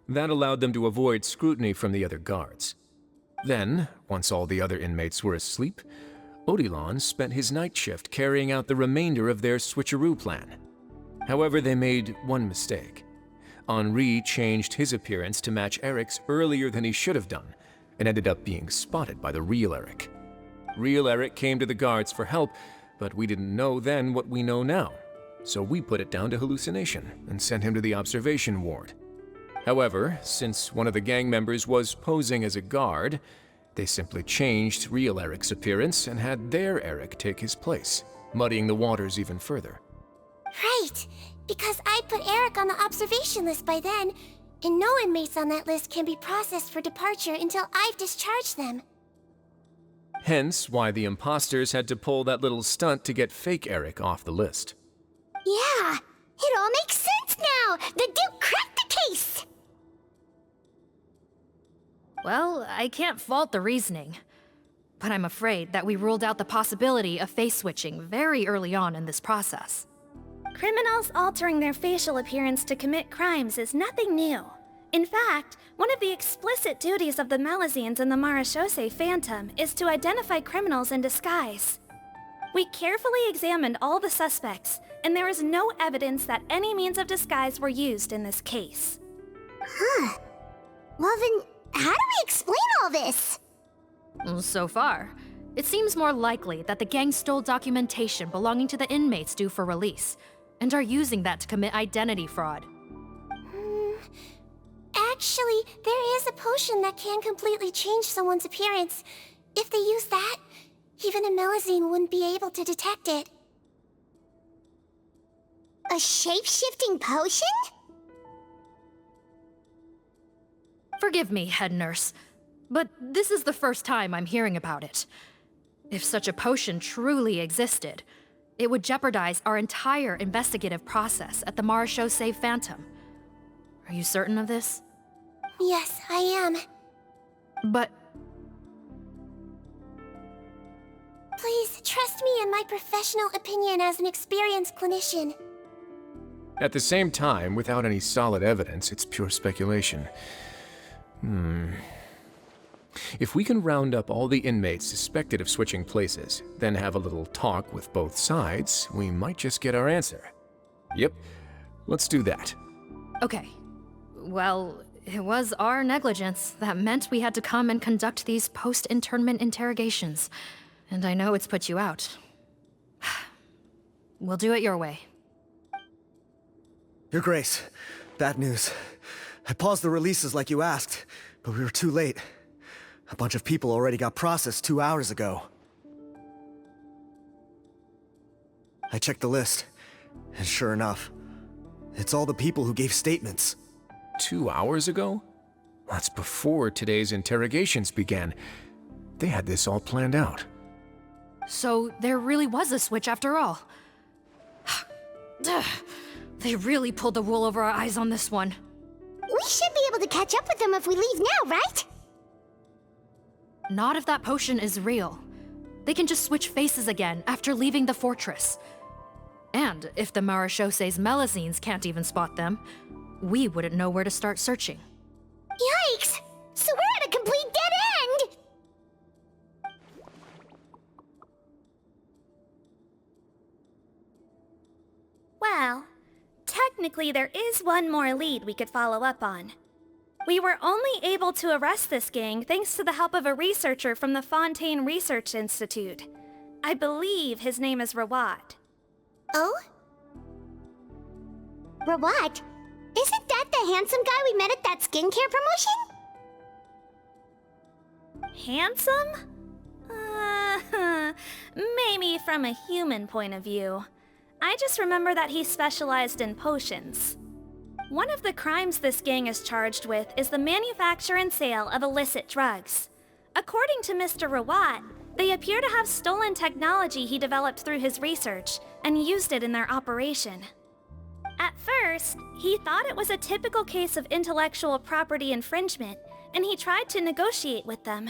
That allowed them to avoid scrutiny from the other guards. Then, once all the other inmates were asleep, Odilon spent his night shift carrying out the remainder of their switcheroo plan. However, they made one mistake. Henri changed his appearance to match Eric's earlier than he should have done, and ended up being spotted by the real Eric. Real Eric came to the guards for help, but we didn't know then what we know now, so we put it down to hallucination and sent him to the observation ward. However, since one of the gang members was posing as a guard, they simply changed real Eric's appearance and had their Eric take his place, muddying the waters even further. Right, because I put Eric on the observation list by then, and no inmates on that list can be processed for departure until I've discharged them. Hence why the imposters had to pull that little stunt to get fake Eric off the list. Yeah, it all makes sense now! The Duke cracked the case! Well, I can't fault the reasoning. But I'm afraid that we ruled out the possibility of face switching very early on in this process. Criminals altering their facial appearance to commit crimes is nothing new. In fact, one of the explicit duties of the Malazines in the Marechaussee Phantom is to identify criminals in disguise. We carefully examined all the suspects, and there is no evidence that any means of disguise were used in this case. Huh. Well then, how do we explain all this? So far, it seems more likely that the gang stole documentation belonging to the inmates due for release, and are using that to commit identity fraud. Actually, there is a potion that can completely change someone's appearance. If they use that, even a Melazine wouldn't be able to detect it. A shape-shifting potion? Forgive me, head nurse, but this is the first time I'm hearing about it. If such a potion truly existed, it would jeopardize our entire investigative process at the Marechaussee Phantom. Are you certain of this? Yes, I am. But... Please, trust me in my professional opinion as an experienced clinician. At the same time, without any solid evidence, it's pure speculation. If we can round up all the inmates suspected of switching places, then have a little talk with both sides, we might just get our answer. Yep, let's do that. Okay. Well, it was our negligence that meant we had to come and conduct these post-internment interrogations. And I know it's put you out. We'll do it your way. Your Grace, bad news. I paused the releases like you asked, but we were too late. A bunch of people already got processed 2 hours ago. I checked the list, and sure enough, it's all the people who gave statements. 2 hours ago? That's before today's interrogations began. They had this all planned out. So there really was a switch after all. They really pulled the wool over our eyes on this one. We should be able to catch up with them if we leave now, right? Not if that potion is real. They can just switch faces again after leaving the fortress. And if the Marechaussee's Melazines can't even spot them, we wouldn't know where to start searching. Yikes! So we're at a complete dead end! Well, technically there is one more lead we could follow up on. We were only able to arrest this gang thanks to the help of a researcher from the Fontaine Research Institute. I believe his name is Rawat. Oh? Rawat? Isn't that the handsome guy we met at that skincare promotion? Handsome? Maybe from a human point of view. I just remember that he specialized in potions. One of the crimes this gang is charged with is the manufacture and sale of illicit drugs. According to Mr. Rawat, They appear to have stolen technology he developed through his research and used it in their operation. At first, he thought it was a typical case of intellectual property infringement, and he tried to negotiate with them.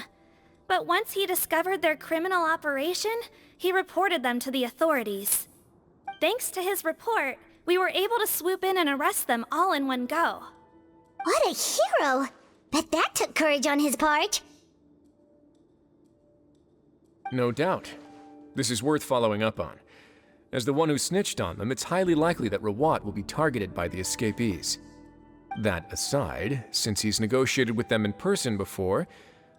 But once he discovered their criminal operation, he reported them to the authorities. Thanks to his report, we were able to swoop in and arrest them all in one go. What a hero! Bet that took courage on his part. No doubt. This is worth following up on. As the one who snitched on them, it's highly likely that Rawat will be targeted by the escapees. That aside, since he's negotiated with them in person before,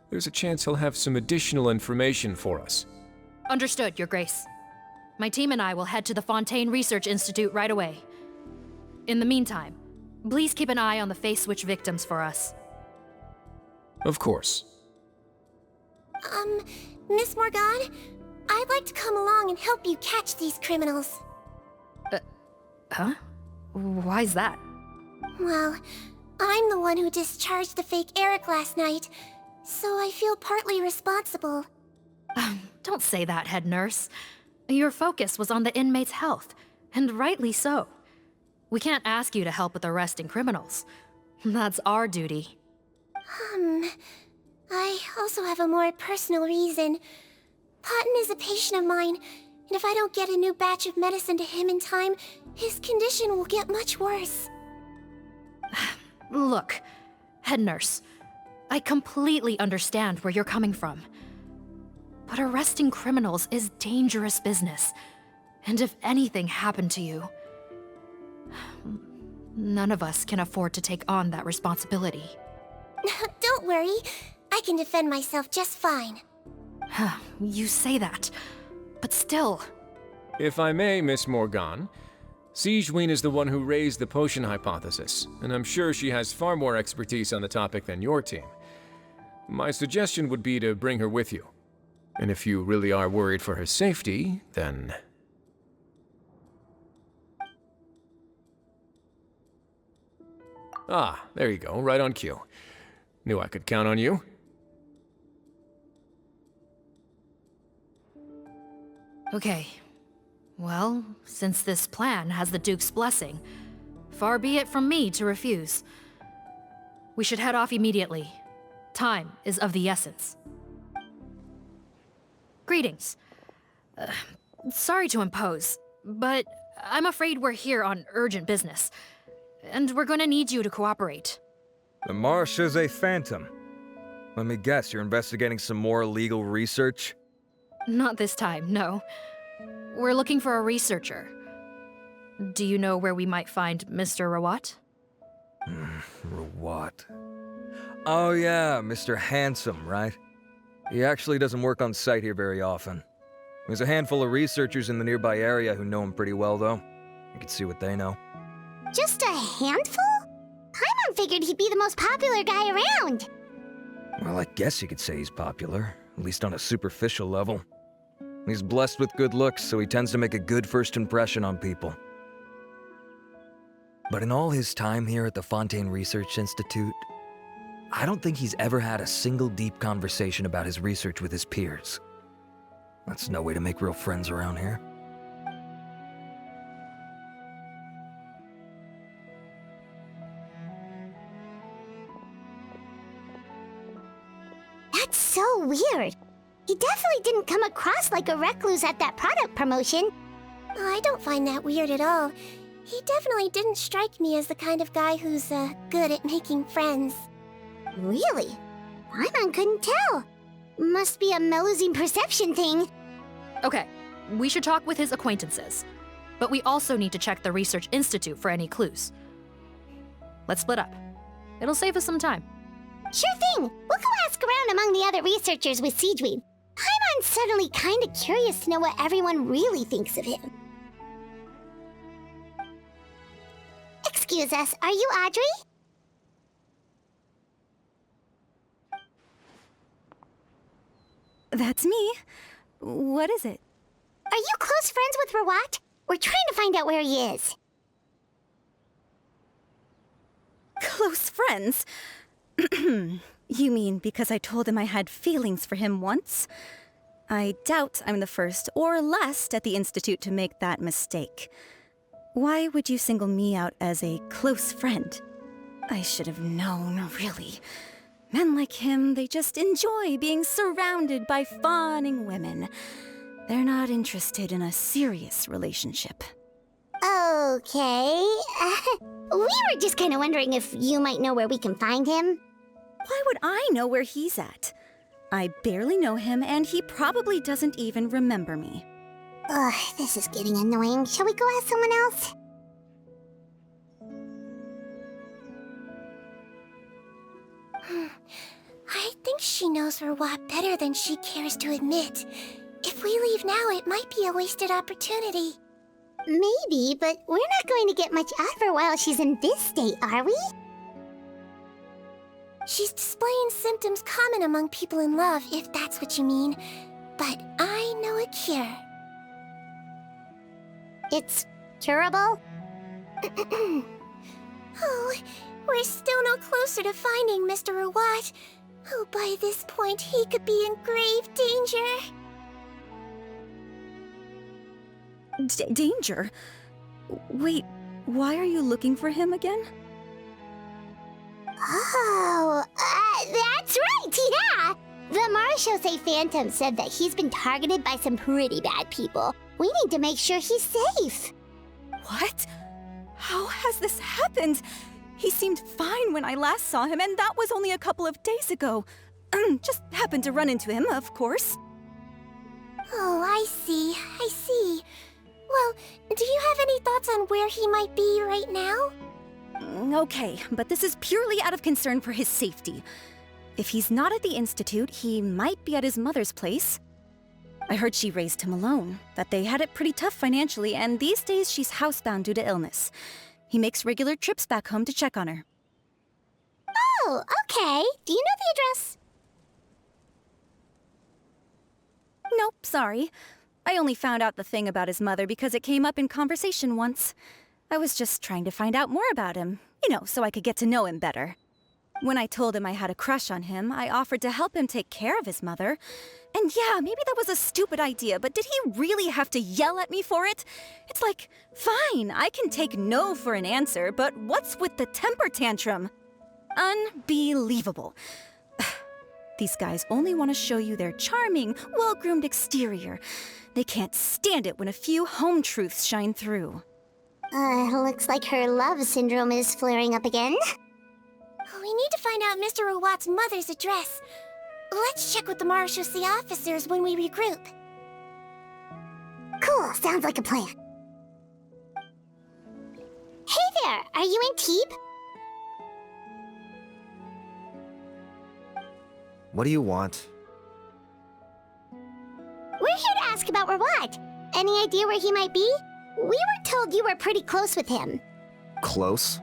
there's a chance he'll have some additional information for us. Understood, Your Grace. My team and I will head to the Fontaine Research Institute right away. In the meantime, please keep an eye on the face switch victims for us. Of course. Miss Morgan, I'd like to come along and help you catch these criminals. Huh? Why's that? Well, I'm the one who discharged the fake Eric last night, so I feel partly responsible. Don't say that, head nurse. Your focus was on the inmates' health, and rightly so. We can't ask you to help with arresting criminals. That's our duty. I also have a more personal reason. Poton is a patient of mine, and if I don't get a new batch of medicine to him in time, his condition will get much worse. Look, head nurse, I completely understand where you're coming from. But arresting criminals is dangerous business. And if anything happened to you, none of us can afford to take on that responsibility. Don't worry, I can defend myself just fine. You say that, but still. If I may, Miss Morgan, Sigewinne is the one who raised the potion hypothesis, and I'm sure she has far more expertise on the topic than your team. My suggestion would be to bring her with you. And if you really are worried for her safety, then... Ah, there you go, right on cue. Knew I could count on you. Okay. Well, since this plan has the Duke's blessing, far be it from me to refuse. We should head off immediately. Time is of the essence. Greetings. Sorry to impose, but I'm afraid we're here on urgent business, and we're gonna need you to cooperate. The Marechaussee Phantom. Let me guess, you're investigating some more illegal research? Not this time, no. We're looking for a researcher. Do you know where we might find Mr. Rawat? Rawat. Oh yeah, Mr. Handsome, right? He actually doesn't work on site here very often. There's a handful of researchers in the nearby area who know him pretty well, though. You can see what they know. Just a handful? Paimon figured he'd be the most popular guy around. Well, I guess you could say he's popular, at least on a superficial level. He's blessed with good looks, so he tends to make a good first impression on people. But in all his time here at the Fontaine Research Institute, I don't think he's ever had a single deep conversation about his research with his peers. That's no way to make real friends around here. That's so weird. He definitely didn't come across like a recluse at that product promotion. I don't find that weird at all. He definitely didn't strike me as the kind of guy who's, good at making friends. Really? Paimon couldn't tell. Must be a Melusine perception thing. Okay, we should talk with his acquaintances. But we also need to check the Research Institute for any clues. Let's split up. It'll save us some time. Sure thing. We'll go ask around among the other researchers with Sigewinne. Paimon's suddenly kinda curious to know what everyone really thinks of him. Excuse us, are you Audrey? That's me. What is it? Are you close friends with Rawat? We're trying to find out where he is. Close friends? You mean because I told him I had feelings for him once? I doubt I'm the first or last at the Institute to make that mistake. Why would you single me out as a close friend? I should have known, really. Men like him, they just enjoy being surrounded by fawning women. They're not interested in a serious relationship. Okay. We were just kind of wondering if you might know where we can find him. Why would I know where he's at? I barely know him, and he probably doesn't even remember me. Ugh, this is getting annoying. Shall we go ask someone else? I think she knows Rawat better than she cares to admit. If we leave now, it might be a wasted opportunity. Maybe, but we're not going to get much out of her while she's in this state, are we? She's displaying symptoms common among people in love, if that's what you mean. But I know a cure. It's curable? Oh, we're still no closer to finding Mr. Rawat. Oh, by this point, he could be in grave danger. Danger? Wait, why are you looking for him again? Oh, that's right, yeah! The Marechaussee Phantom said that he's been targeted by some pretty bad people. We need to make sure he's safe. What? How has this happened? He seemed fine when I last saw him, and that was only a couple of days ago. Just happened to run into him, of course. Oh, I see. Well, do you have any thoughts on where he might be right now? Okay, but this is purely out of concern for his safety. If he's not at the Institute, he might be at his mother's place. I heard she raised him alone, that they had it pretty tough financially, and these days she's housebound due to illness. He makes regular trips back home to check on her. Oh, okay. Do you know the address? Nope, sorry. I only found out the thing about his mother because it came up in conversation once. I was just trying to find out more about him, so I could get to know him better. When I told him I had a crush on him, I offered to help him take care of his mother. And yeah, maybe that was a stupid idea, but did he really have to yell at me for it? It's like, fine, I can take no for an answer, but what's with the temper tantrum? Unbelievable. These guys only want to show you their charming, well-groomed exterior. They can't stand it when a few home truths shine through. Looks like her love syndrome is flaring up again. We need to find out Mr. Rawat's mother's address. Let's check with the Marechaussee officers when we regroup. Cool, sounds like a plan. Hey there, are you in Teeb? What do you want? We're here to ask about Rawat. Any idea where he might be? We were told you were pretty close with him. Close?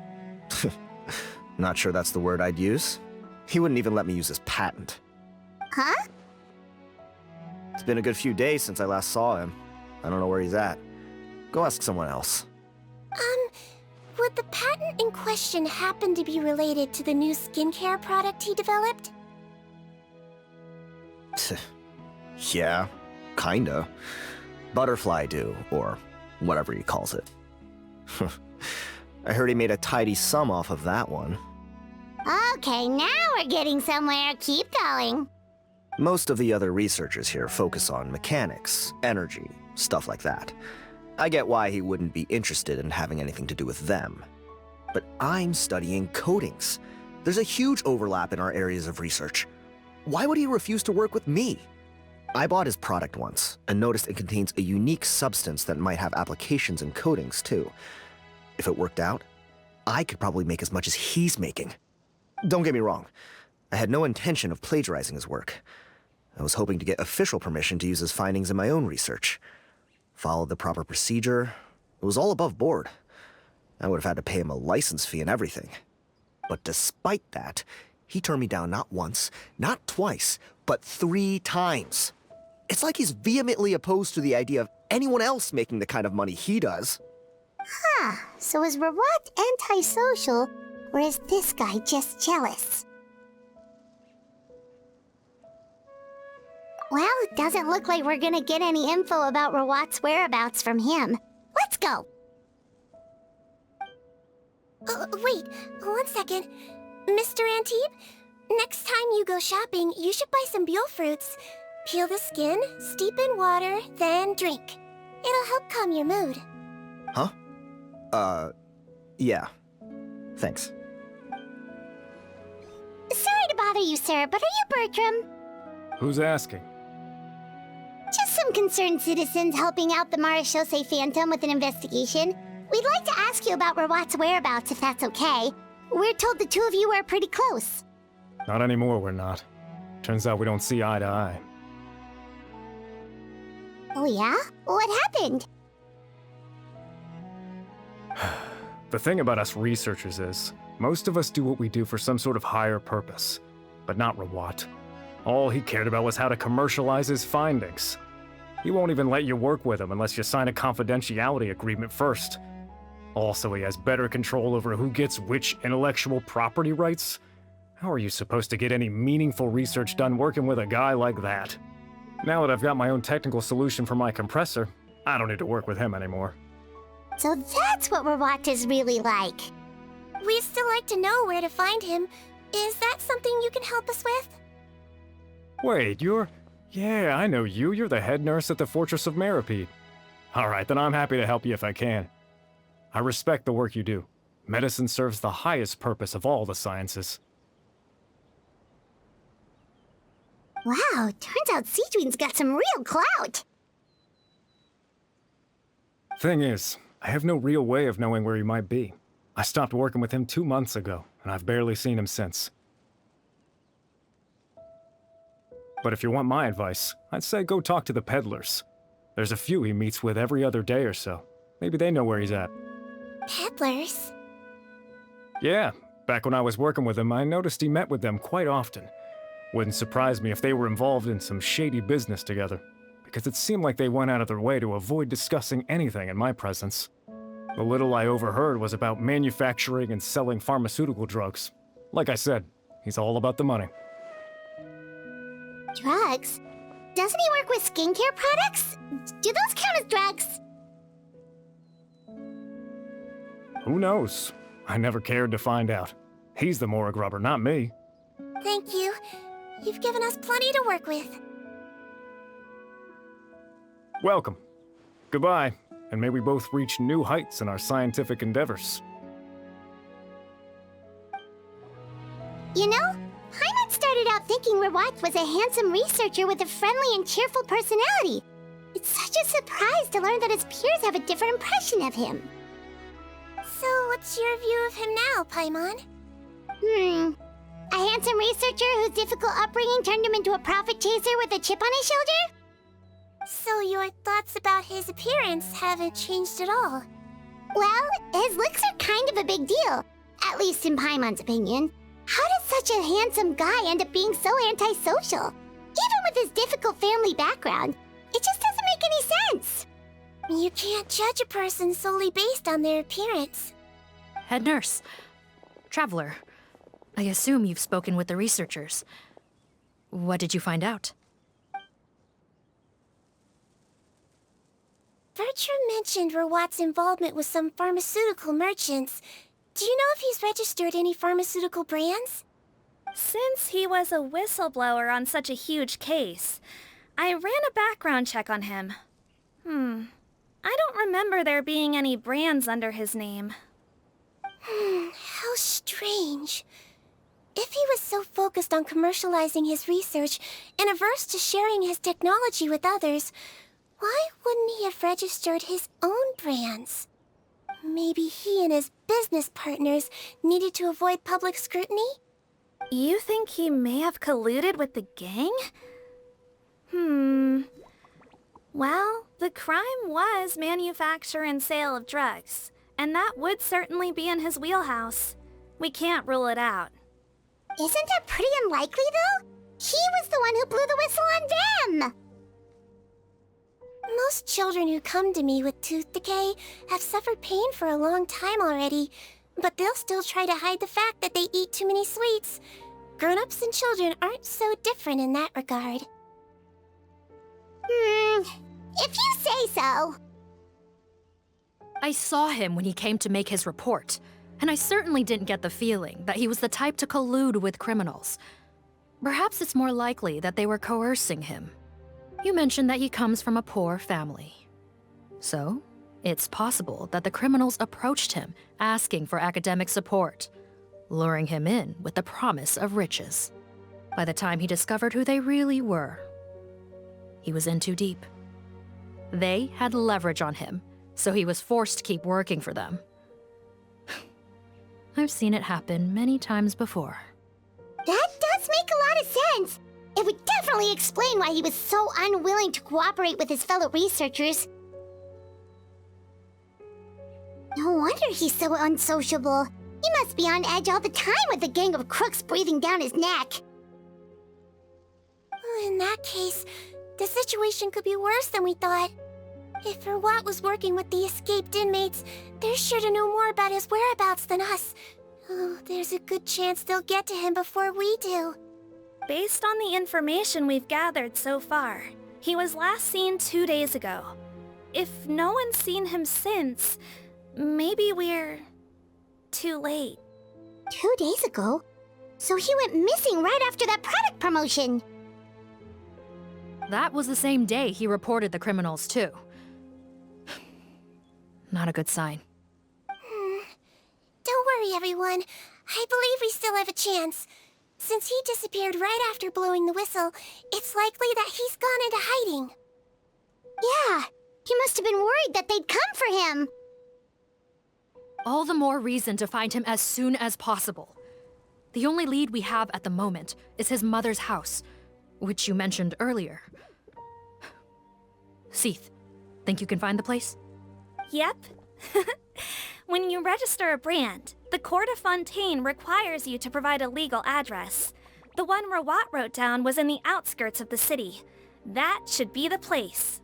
Not sure that's the word I'd use. He wouldn't even let me use his patent. Huh? It's been a good few days since I last saw him. I don't know where he's at. Go ask someone else. Would the patent in question happen to be related to the new skincare product he developed? Yeah, kinda. Butterfly dew, or whatever he calls it. I heard he made a tidy sum off of that one. Okay, now we're getting somewhere. Keep going. Most of the other researchers here focus on mechanics, energy, stuff like that. I get why he wouldn't be interested in having anything to do with them. But I'm studying coatings. There's a huge overlap in our areas of research. Why would he refuse to work with me? I bought his product once and noticed it contains a unique substance that might have applications in coatings too. If it worked out, I could probably make as much as he's making. Don't get me wrong, I had no intention of plagiarizing his work. I was hoping to get official permission to use his findings in my own research. Followed the proper procedure. It was all above board. I would have had to pay him a license fee and everything. But despite that, he turned me down not once, not twice, but 3 times. It's like he's vehemently opposed to the idea of anyone else making the kind of money he does. Huh, so is Rawat antisocial, or is this guy just jealous? Well, it doesn't look like we're gonna get any info about Rawat's whereabouts from him. Let's go! Wait, 1 second. Mr. Antibes, next time you go shopping, you should buy some Buell fruits. Peel the skin, steep in water, then drink. It'll help calm your mood. Huh? Yeah. Thanks. Sorry to bother you, sir, but are you Bertram? Who's asking? Just some concerned citizens helping out the Marechaussee Phantom with an investigation. We'd like to ask you about Rawat's whereabouts, if that's okay. We're told the two of you are pretty close. Not anymore, we're not. Turns out we don't see eye to eye. Oh yeah? What happened? The thing about us researchers is, most of us do what we do for some sort of higher purpose, but not Rawat. All he cared about was how to commercialize his findings. He won't even let you work with him unless you sign a confidentiality agreement first. Also, he has better control over who gets which intellectual property rights. How are you supposed to get any meaningful research done working with a guy like that? Now that I've got my own technical solution for my compressor, I don't need to work with him anymore. So that's what Rawat is really like. We'd still like to know where to find him. Is that something you can help us with? Wait, Yeah, I know you. You're the head nurse at the Fortress of Meripede. Alright, then I'm happy to help you if I can. I respect the work you do. Medicine serves the highest purpose of all the sciences. Wow, turns out Sigewinne's got some real clout. Thing is, I have no real way of knowing where he might be. I stopped working with him 2 months ago, and I've barely seen him since. But if you want my advice, I'd say go talk to the peddlers. There's a few he meets with every other day or so. Maybe they know where he's at. Peddlers? Yeah, back when I was working with him, I noticed he met with them quite often. Wouldn't surprise me if they were involved in some shady business together, because it seemed like they went out of their way to avoid discussing anything in my presence. The little I overheard was about manufacturing and selling pharmaceutical drugs. Like I said, he's all about the money. Drugs? Doesn't he work with skincare products? Do those count as drugs? Who knows? I never cared to find out. He's the morgue rubber, not me. Thank you. You've given us plenty to work with. Welcome. Goodbye, and may we both reach new heights in our scientific endeavors. You know, Paimon started out thinking Rawat was a handsome researcher with a friendly and cheerful personality. It's such a surprise to learn that his peers have a different impression of him. So what's your view of him now, Paimon? A handsome researcher whose difficult upbringing turned him into a profit chaser with a chip on his shoulder? So your thoughts about his appearance haven't changed at all? Well, his looks are kind of a big deal. At least in Paimon's opinion. How does such a handsome guy end up being so antisocial? Even with his difficult family background, it just doesn't make any sense. You can't judge a person solely based on their appearance. Head nurse. Traveler. I assume you've spoken with the researchers. What did you find out? Bertram mentioned Rawat's involvement with some pharmaceutical merchants. Do you know if he's registered any pharmaceutical brands? Since he was a whistleblower on such a huge case, I ran a background check on him. I don't remember there being any brands under his name. How strange. If he was so focused on commercializing his research and averse to sharing his technology with others, why wouldn't he have registered his own brands? Maybe he and his business partners needed to avoid public scrutiny? You think he may have colluded with the gang? Well, the crime was manufacture and sale of drugs, and that would certainly be in his wheelhouse. We can't rule it out. Isn't that pretty unlikely, though? He was the one who blew the whistle on them! Most children who come to me with tooth decay have suffered pain for a long time already, but they'll still try to hide the fact that they eat too many sweets. Grown-ups and children aren't so different in that regard. If you say so. I saw him when he came to make his report, and I certainly didn't get the feeling that he was the type to collude with criminals. Perhaps it's more likely that they were coercing him. You mentioned that he comes from a poor family. So, it's possible that the criminals approached him asking for academic support, luring him in with the promise of riches. By the time he discovered who they really were, he was in too deep. They had leverage on him, so he was forced to keep working for them. I've seen it happen many times before. That does make a lot of sense. It would definitely explain why he was so unwilling to cooperate with his fellow researchers. No wonder he's so unsociable. He must be on edge all the time with a gang of crooks breathing down his neck. In that case, the situation could be worse than we thought. If Rawat was working with the escaped inmates, they're sure to know more about his whereabouts than us. Oh, there's a good chance they'll get to him before we do. Based on the information we've gathered so far, he was last seen 2 days ago. If no one's seen him since, maybe we're too late. 2 days ago? So he went missing right after that product promotion. That was the same day he reported the criminals, too. Not a good sign. Don't worry, everyone. I believe we still have a chance. Since he disappeared right after blowing the whistle, it's likely that he's gone into hiding. Yeah, he must have been worried that they'd come for him. All the more reason to find him as soon as possible. The only lead we have at the moment is his mother's house, which you mentioned earlier. Seath, think you can find the place? Yep. When you register a brand, the Court of Fontaine requires you to provide a legal address. The one Rawat wrote down was in the outskirts of the city. That should be the place.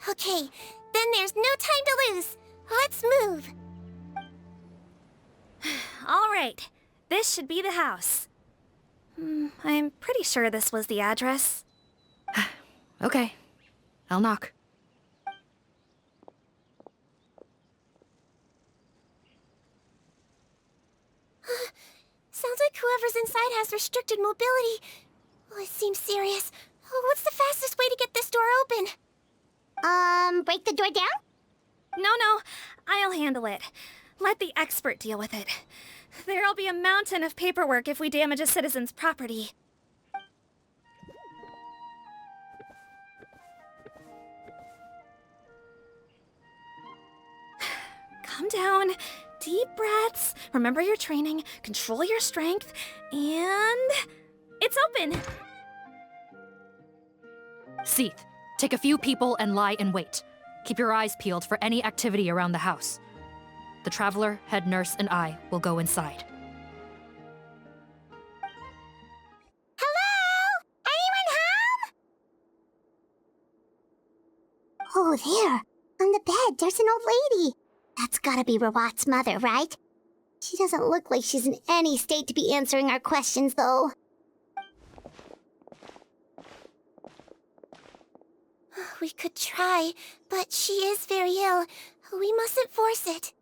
Okay, then there's no time to lose. Let's move. All right, this should be the house. I'm pretty sure this was the address. Okay, I'll knock. Sounds like whoever's inside has restricted mobility. Oh, it seems serious. Oh, what's the fastest way to get this door open? Break the door down? No, I'll handle it. Let the expert deal with it. There'll be a mountain of paperwork if we damage a citizen's property. Calm down. Deep breaths. Remember your training. Control your strength. And... it's open! Seath, take a few people and lie in wait. Keep your eyes peeled for any activity around the house. The Traveler, head nurse, and I will go inside. Hello? Anyone home? Oh, there. On the bed, there's an old lady. That's gotta be Rawat's mother, right? She doesn't look like she's in any state to be answering our questions, though. We could try, but she is very ill. We mustn't force it.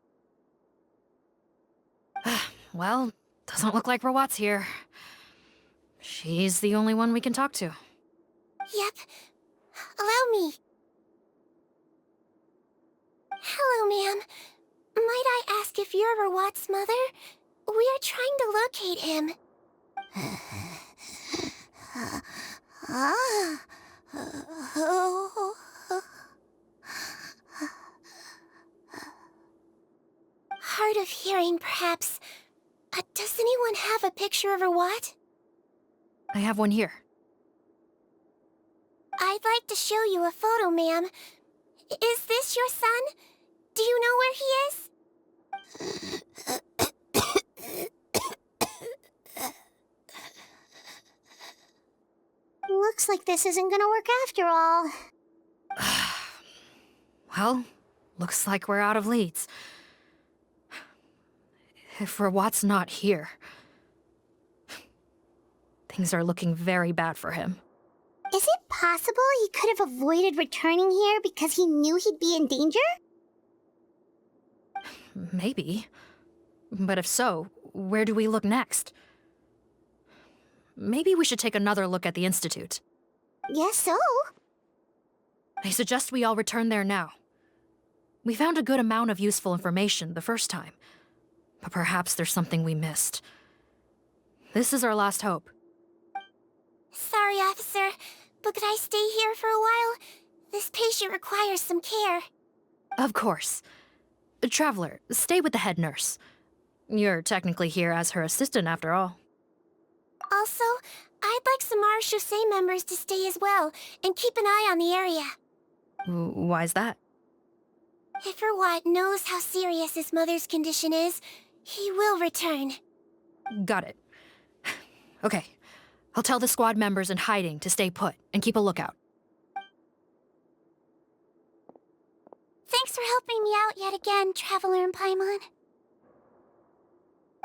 Well, doesn't look like Rawat's here. She's the only one we can talk to. Yep. Allow me. Hello, ma'am. Might I ask if you're Rawat's mother? We are trying to locate him. Hard of hearing, perhaps. Does anyone have a picture of Rawat? I have one here. I'd like to show you a photo, ma'am. Is this your son? Do you know where he is? Looks like this isn't gonna work after all. Well, looks like we're out of leads. If Rawat's not here, things are looking very bad for him. Is it possible he could have avoided returning here because he knew he'd be in danger? Maybe. But if so, where do we look next? Maybe we should take another look at the Institute. Guess so. I suggest we all return there now. We found a good amount of useful information the first time, but perhaps there's something we missed. This is our last hope. Sorry, officer, but could I stay here for a while? This patient requires some care. Of course. Traveler, stay with the head nurse. You're technically here as her assistant after all. Also, I'd like some Marechaussee members to stay as well, and keep an eye on the area. Why's that? If Rawat knows how serious his mother's condition is, he will return. Got it. Okay. I'll tell the squad members in hiding to stay put and keep a lookout. Thanks for helping me out yet again, Traveler and Paimon.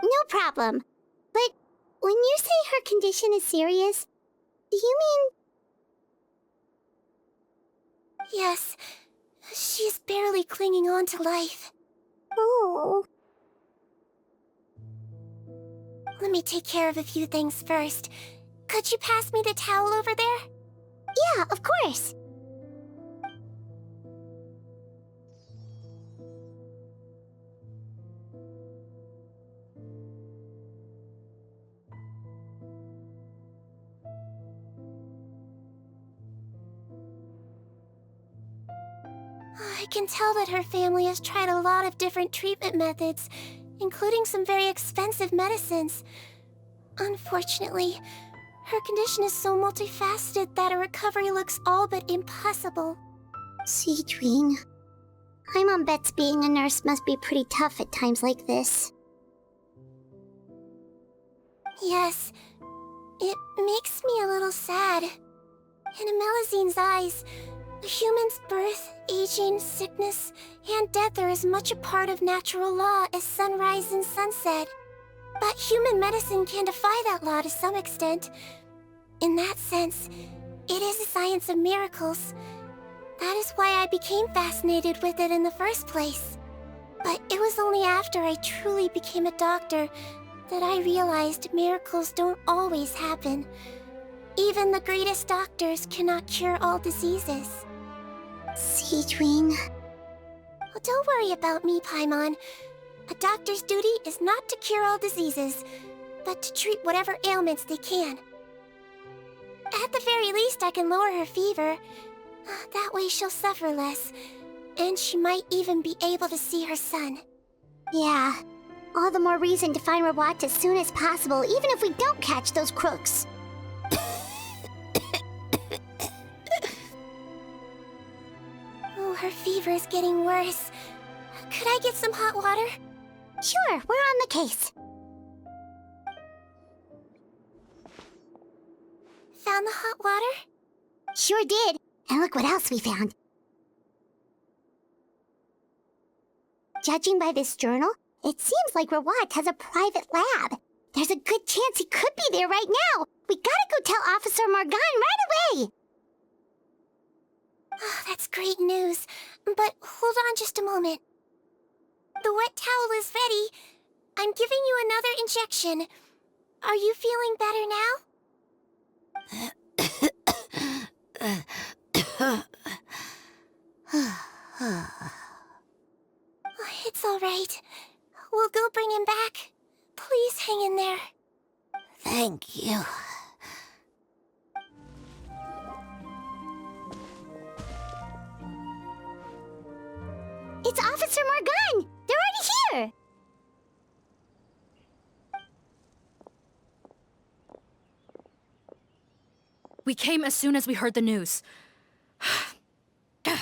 No problem. But when you say her condition is serious, do you mean... Yes. She's barely clinging on to life. Oh. Let me take care of a few things first. Could you pass me the towel over there? Yeah, of course. I can tell that her family has tried a lot of different treatment methods, including some very expensive medicines. Unfortunately, her condition is so multifaceted that a recovery looks all but impossible. Sigewinne. Paimon bets being a nurse must be pretty tough at times like this. Yes, it makes me a little sad. In a Melizine's eyes, a human's birth, aging, sickness, and death are as much a part of natural law as sunrise and sunset. But human medicine can defy that law to some extent. In that sense, it is a science of miracles. That is why I became fascinated with it in the first place. But it was only after I truly became a doctor that I realized miracles don't always happen. Even the greatest doctors cannot cure all diseases. Sigewinne. Oh, don't worry about me, Paimon. A doctor's duty is not to cure all diseases, but to treat whatever ailments they can. At the very least, I can lower her fever. That way she'll suffer less, and she might even be able to see her son. Yeah, all the more reason to find Rawat as soon as possible, even if we don't catch those crooks. Oh, her fever is getting worse. Could I get some hot water? Sure, we're on the case. Found the hot water? Sure did. And look what else we found. Judging by this journal, it seems like Rawat has a private lab. There's a good chance he could be there right now. We gotta go tell Officer Morgan right away. Oh, that's great news. But hold on just a moment. The wet towel is ready. I'm giving you another injection. Are you feeling better now? It's all right. We'll go bring him back. Please hang in there. Thank you. It's Officer Morgan! They're already here! We came as soon as we heard the news. I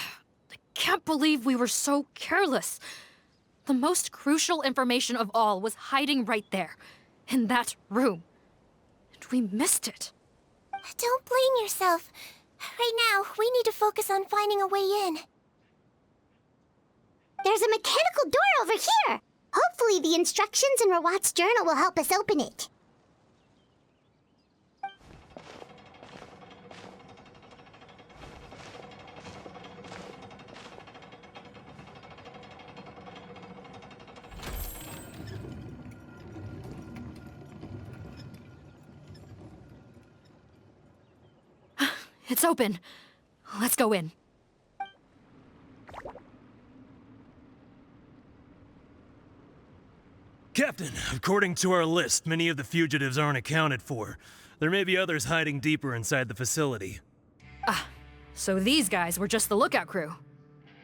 can't believe we were so careless. The most crucial information of all was hiding right there, in that room. And we missed it. Don't blame yourself. Right now, we need to focus on finding a way in. There's a mechanical door over here! Hopefully the instructions in Rawat's journal will help us open it. It's open. Let's go in. Captain, according to our list, many of the fugitives aren't accounted for. There may be others hiding deeper inside the facility. Ah, so these guys were just the lookout crew.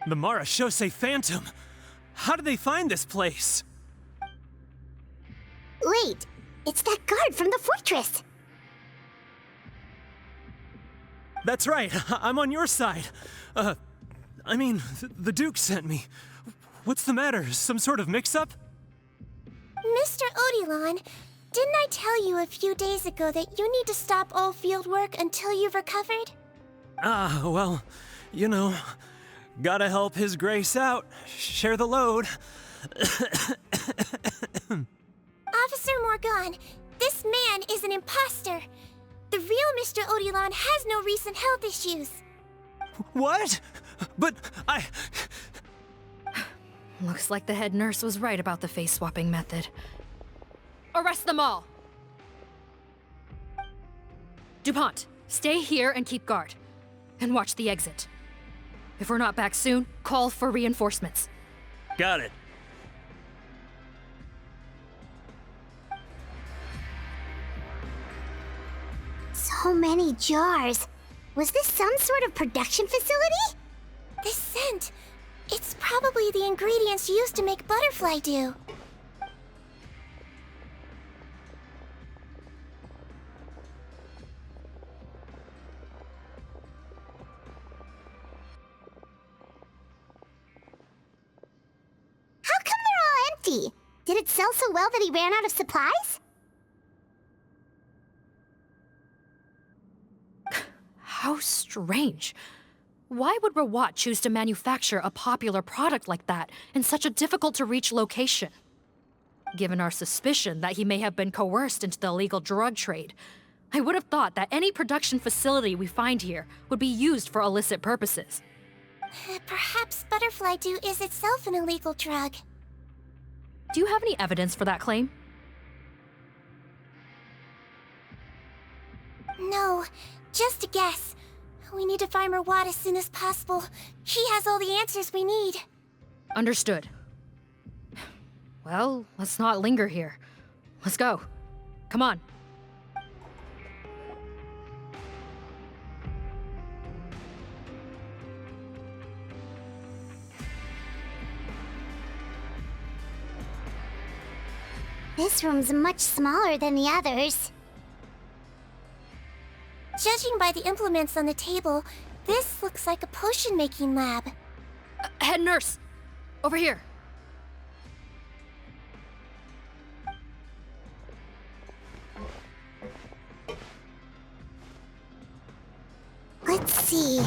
The Marachose Phantom! How did they find this place? Wait, it's that guard from the fortress! That's right, I'm on your side. The Duke sent me. What's the matter? Some sort of mix-up? Mr. Odilon, didn't I tell you a few days ago that you need to stop all field work until you've recovered? Well, you know, gotta help His Grace out. Share the load. Officer Morgan, this man is an imposter. The real Mr. Odilon has no recent health issues. What? But I... Looks like the head nurse was right about the face-swapping method. Arrest them all! DuPont, stay here and keep guard. And watch the exit. If we're not back soon, call for reinforcements. Got it. So many jars. Was this some sort of production facility? This scent. It's probably the ingredients used to make butterfly dew. How come they're all empty? Did it sell so well that he ran out of supplies? How strange. Why would Rawat choose to manufacture a popular product like that in such a difficult-to-reach location? Given our suspicion that he may have been coerced into the illegal drug trade, I would have thought that any production facility we find here would be used for illicit purposes. Perhaps butterfly dew is itself an illegal drug. Do you have any evidence for that claim? No, just a guess. We need to find Rawat as soon as possible. He has all the answers we need. Understood. Well, let's not linger here. Let's go. Come on. This room's much smaller than the others. Judging by the implements on the table, this looks like a potion-making lab. Head nurse! Over here! Let's see...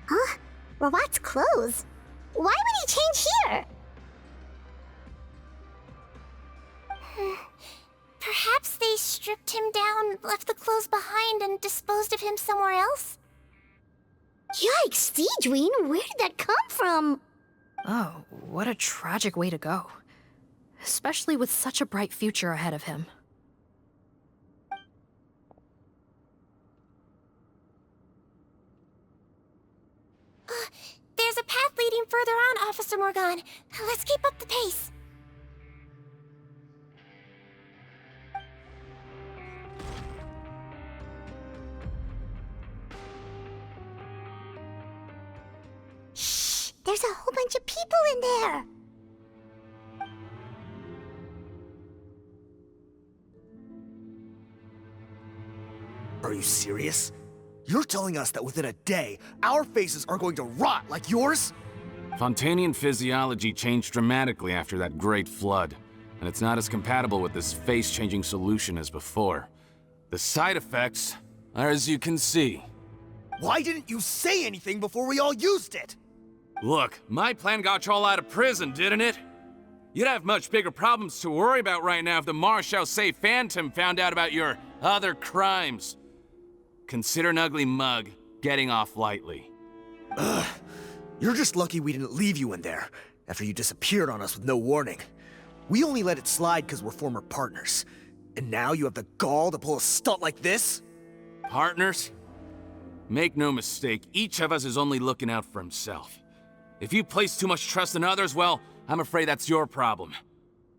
Huh? Rawat's clothes? Why would he change here? Perhaps they stripped him down, left the clothes behind, and disposed of him somewhere else? Yikes, Sigewinne, where did that come from? Oh, what a tragic way to go. Especially with such a bright future ahead of him. There's a path leading further on, Officer Morgan. Let's keep up the pace. Shh! There's a whole bunch of people in there! Are you serious? You're telling us that within a day, our faces are going to rot like yours? Fontanian physiology changed dramatically after that great flood, and it's not as compatible with this face-changing solution as before. The side effects are as you can see. Why didn't you say anything before we all used it? Look, my plan got you all out of prison, didn't it? You'd have much bigger problems to worry about right now if the Marachose Phantom found out about your other crimes. Consider an ugly mug getting off lightly. Ugh. You're just lucky we didn't leave you in there after you disappeared on us with no warning. We only let it slide because we're former partners. And now you have the gall to pull a stunt like this? Partners? Make no mistake, each of us is only looking out for himself. If you place too much trust in others, well, I'm afraid that's your problem.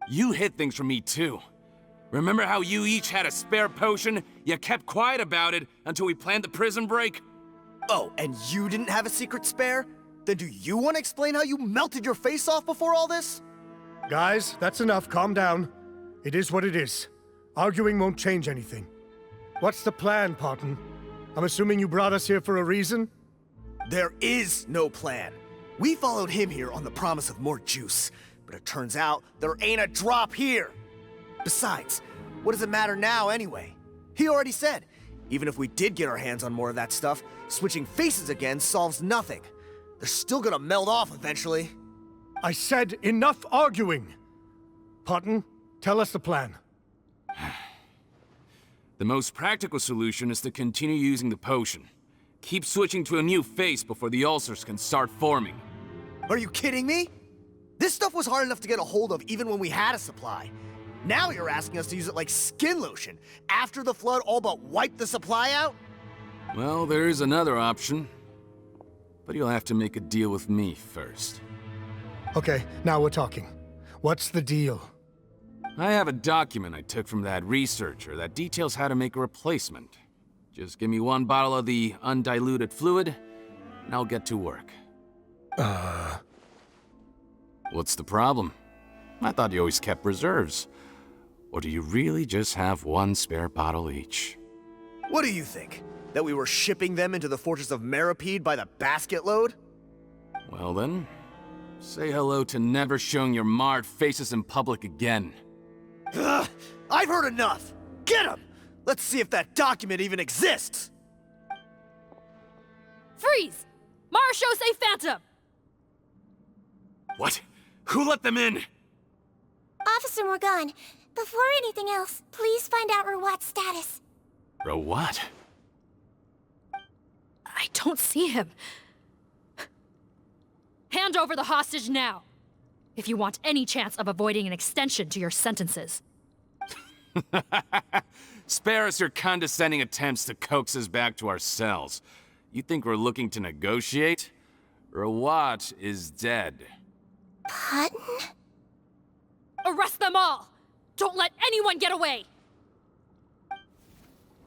You hid things from me too. Remember how you each had a spare potion? You kept quiet about it until we planned the prison break? Oh, and you didn't have a secret spare? Then do you want to explain how you melted your face off before all this? Guys, that's enough. Calm down. It is what it is. Arguing won't change anything. What's the plan, Poton? I'm assuming you brought us here for a reason? There is no plan. We followed him here on the promise of more juice, but it turns out there ain't a drop here. Besides, what does it matter now anyway? He already said, even if we did get our hands on more of that stuff, switching faces again solves nothing. They're still gonna melt off eventually. I said enough arguing! Poton, tell us the plan. The most practical solution is to continue using the potion. Keep switching to a new face before the ulcers can start forming. Are you kidding me? This stuff was hard enough to get a hold of even when we had a supply. Now you're asking us to use it like skin lotion, after the flood all but wiped the supply out? Well, there is another option. But you'll have to make a deal with me first. Okay, now we're talking. What's the deal? I have a document I took from that researcher that details how to make a replacement. Just give me one bottle of the undiluted fluid, and I'll get to work. What's the problem? I thought you always kept reserves. Or do you really just have one spare bottle each? What do you think? That we were shipping them into the fortress of Meripede by the basket load? Well then, say hello to never showing your marred faces in public again. Ugh, I've heard enough! Get him! Let's see if that document even exists! Freeze! Marechaussee Phantom! What? Who let them in? Officer Morgan, before anything else, please find out Rawat's status. Rawat? I don't see him. Hand over the hostage now, if you want any chance of avoiding an extension to your sentences. Spare us your condescending attempts to coax us back to our cells. You think we're looking to negotiate? Rawat is dead. Poton? Arrest them all! Don't let anyone get away!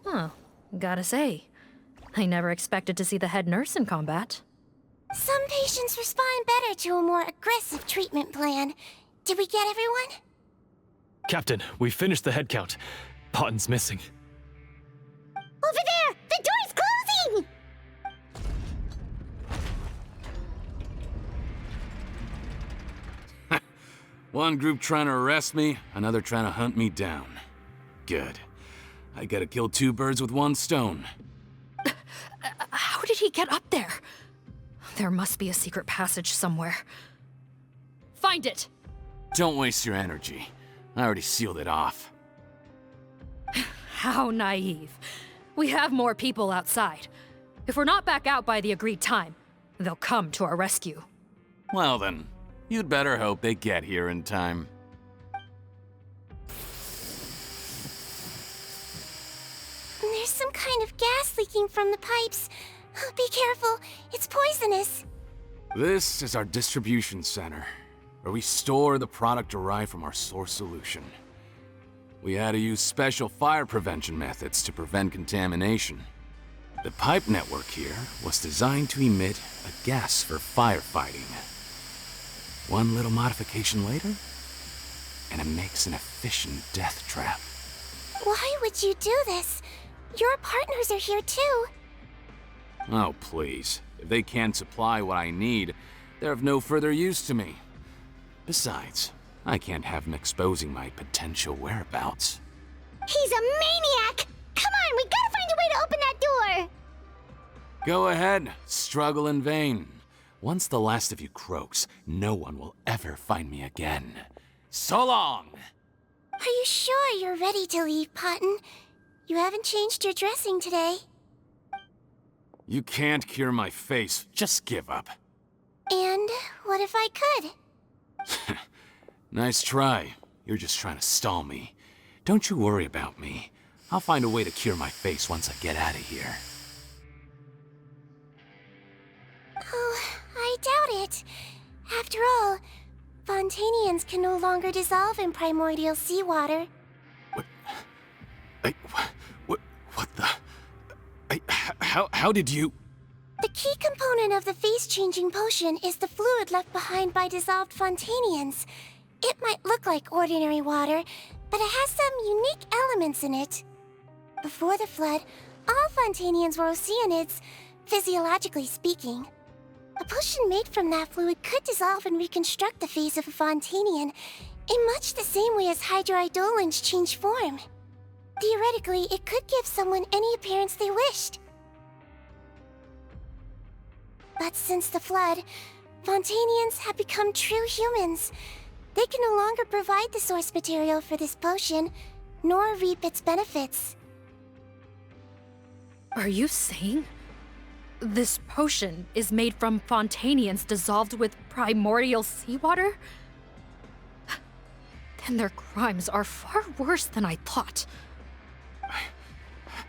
Huh, gotta say, I never expected to see the head nurse in combat. Some patients respond better to a more aggressive treatment plan. Did we get everyone? Captain, we finished the head count. Poton's missing. Over there! The door's closing! One group trying to arrest me, another trying to hunt me down. Good. I gotta kill two birds with one stone. How did he get up there? There must be a secret passage somewhere. Find it! Don't waste your energy. I already sealed it off. How naive. We have more people outside. If we're not back out by the agreed time, they'll come to our rescue. Well then, you'd better hope they get here in time. There's some kind of gas leaking from the pipes. Be careful, it's poisonous. This is our distribution center, where we store the product derived from our source solution. We had to use special fire prevention methods to prevent contamination. The pipe network here was designed to emit a gas for firefighting. One little modification later, and it makes an efficient death trap. Why would you do this? Your partners are here too. Oh, please. If they can't supply what I need, they're of no further use to me. Besides, I can't have them exposing my potential whereabouts. He's a maniac! Come on, we gotta find a way to open that door! Go ahead, struggle in vain. Once the last of you croaks, no one will ever find me again. So long! Are you sure you're ready to leave, Poton? You haven't changed your dressing today. You can't cure my face, just give up. And what if I could? Nice try. You're just trying to stall me. Don't you worry about me. I'll find a way to cure my face once I get out of here. it. After all, Fontanians can no longer dissolve in primordial seawater. What the? How did you? The key component of the face-changing potion is the fluid left behind by dissolved Fontanians. It might look like ordinary water, but it has some unique elements in it. Before the flood, all Fontanians were oceanids, physiologically speaking. A potion made from that fluid could dissolve and reconstruct the face of a Fontanian in much the same way as hydroidolins change form. Theoretically, it could give someone any appearance they wished. But since the flood, Fontanians have become true humans. They can no longer provide the source material for this potion, nor reap its benefits. Are you saying this potion is made from Fontanians dissolved with primordial seawater? Then their crimes are far worse than I thought.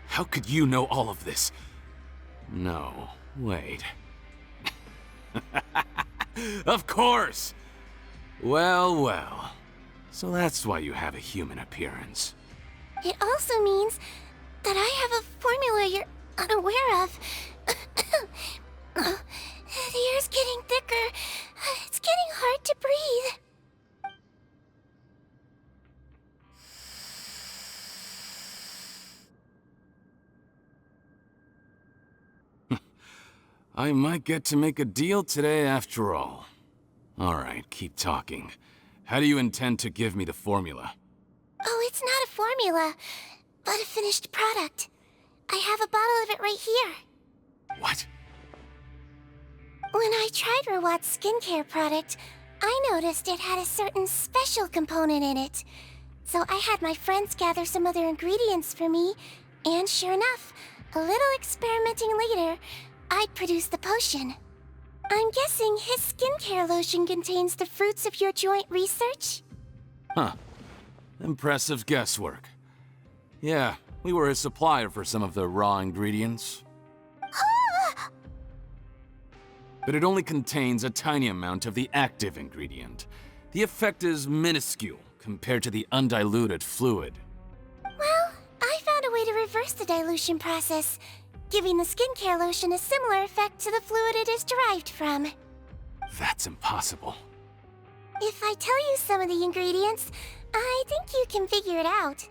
How could you know all of this? No, wait. Of course! Well. So that's why you have a human appearance. It also means that I have a formula you're unaware of. The air's getting thicker. It's getting hard to breathe. I might get to make a deal today after all. Alright, keep talking. How do you intend to give me the formula? Oh, it's not a formula, but a finished product. I have a bottle of it right here. What? When I tried Rawat's skincare product, I noticed it had a certain special component in it. So I had my friends gather some other ingredients for me, and sure enough, a little experimenting later, I'd produced the potion. I'm guessing his skincare lotion contains the fruits of your joint research? Huh. Impressive guesswork. Yeah, we were a supplier for some of the raw ingredients. But it only contains a tiny amount of the active ingredient. The effect is minuscule compared to the undiluted fluid. Well, I found a way to reverse the dilution process, giving the skincare lotion a similar effect to the fluid it is derived from. That's impossible. If I tell you some of the ingredients, I think you can figure it out.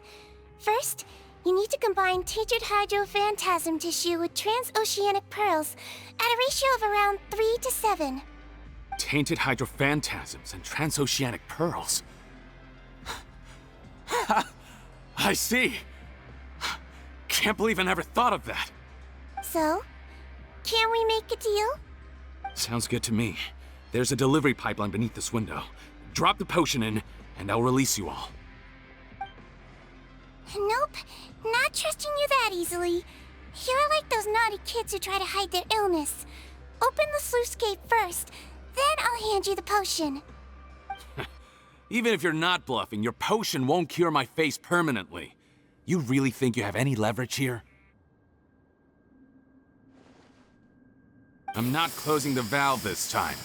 First, you need to combine tainted hydrophantasm tissue with transoceanic pearls at a ratio of around 3 to 7. Tainted hydrophantasms and transoceanic pearls. I see. Can't believe I never thought of that. So, can we make a deal? Sounds good to me. There's a delivery pipeline beneath this window. Drop the potion in, and I'll release you all. Nope, not trusting you that easily. You're like those naughty kids who try to hide their illness. Open the sluice gate first, then I'll hand you the potion. Even if you're not bluffing, your potion won't cure my face permanently. You really think you have any leverage here? I'm not closing the valve this time.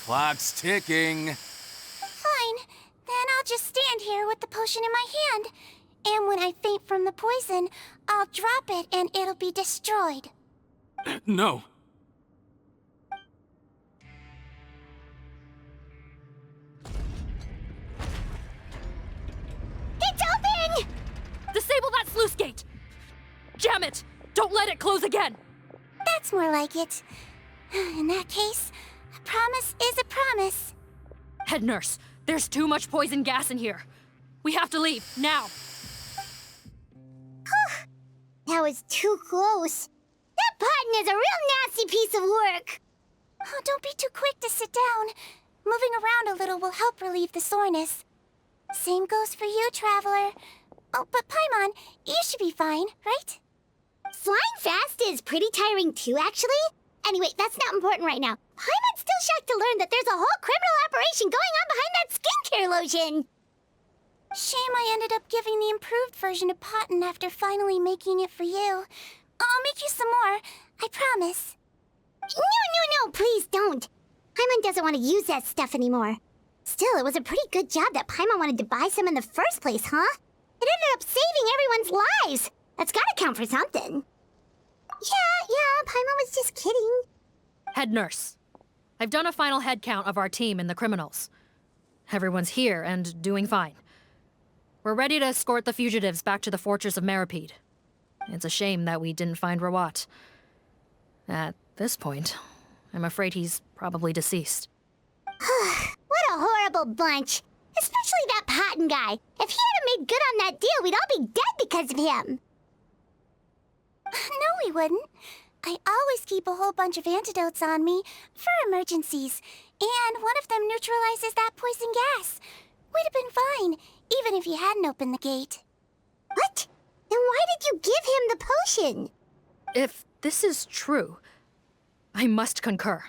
Clock's ticking. Fine, then I'll just stand here with the potion in my hand. And when I faint from the poison, I'll drop it and it'll be destroyed. No. It's open! Disable that sluice gate! Jam it! Don't let it close again! That's more like it. In that case, a promise is a promise. Head nurse, there's too much poison gas in here. We have to leave, now. That was too close. That Poton is a real nasty piece of work. Oh, don't be too quick to sit down. Moving around a little will help relieve the soreness. Same goes for you, Traveler. Oh, but Paimon, you should be fine, right? Flying fast is pretty tiring too, actually. Anyway, that's not important right now. Paimon's still shocked to learn that there's a whole criminal operation going on behind that skincare lotion. Shame I ended up giving the improved version to Poton after finally making it for you. I'll make you some more, I promise. No, please don't. Paimon doesn't want to use that stuff anymore. Still, it was a pretty good job that Paimon wanted to buy some in the first place, huh? It ended up saving everyone's lives. That's gotta count for something. Yeah, Paimon was just kidding. Head nurse, I've done a final head count of our team and the criminals. Everyone's here and doing fine. We're ready to escort the fugitives back to the fortress of Meripede. It's a shame that we didn't find Rawat. At this point, I'm afraid he's probably deceased. What a horrible bunch. Especially that Poton guy. If he hadn't made good on that deal, we'd all be dead because of him. No, we wouldn't. I always keep a whole bunch of antidotes on me for emergencies, and one of them neutralizes that poison gas. We'd have been fine, even if you hadn't opened the gate. What? Then why did you give him the potion? If this is true, I must concur.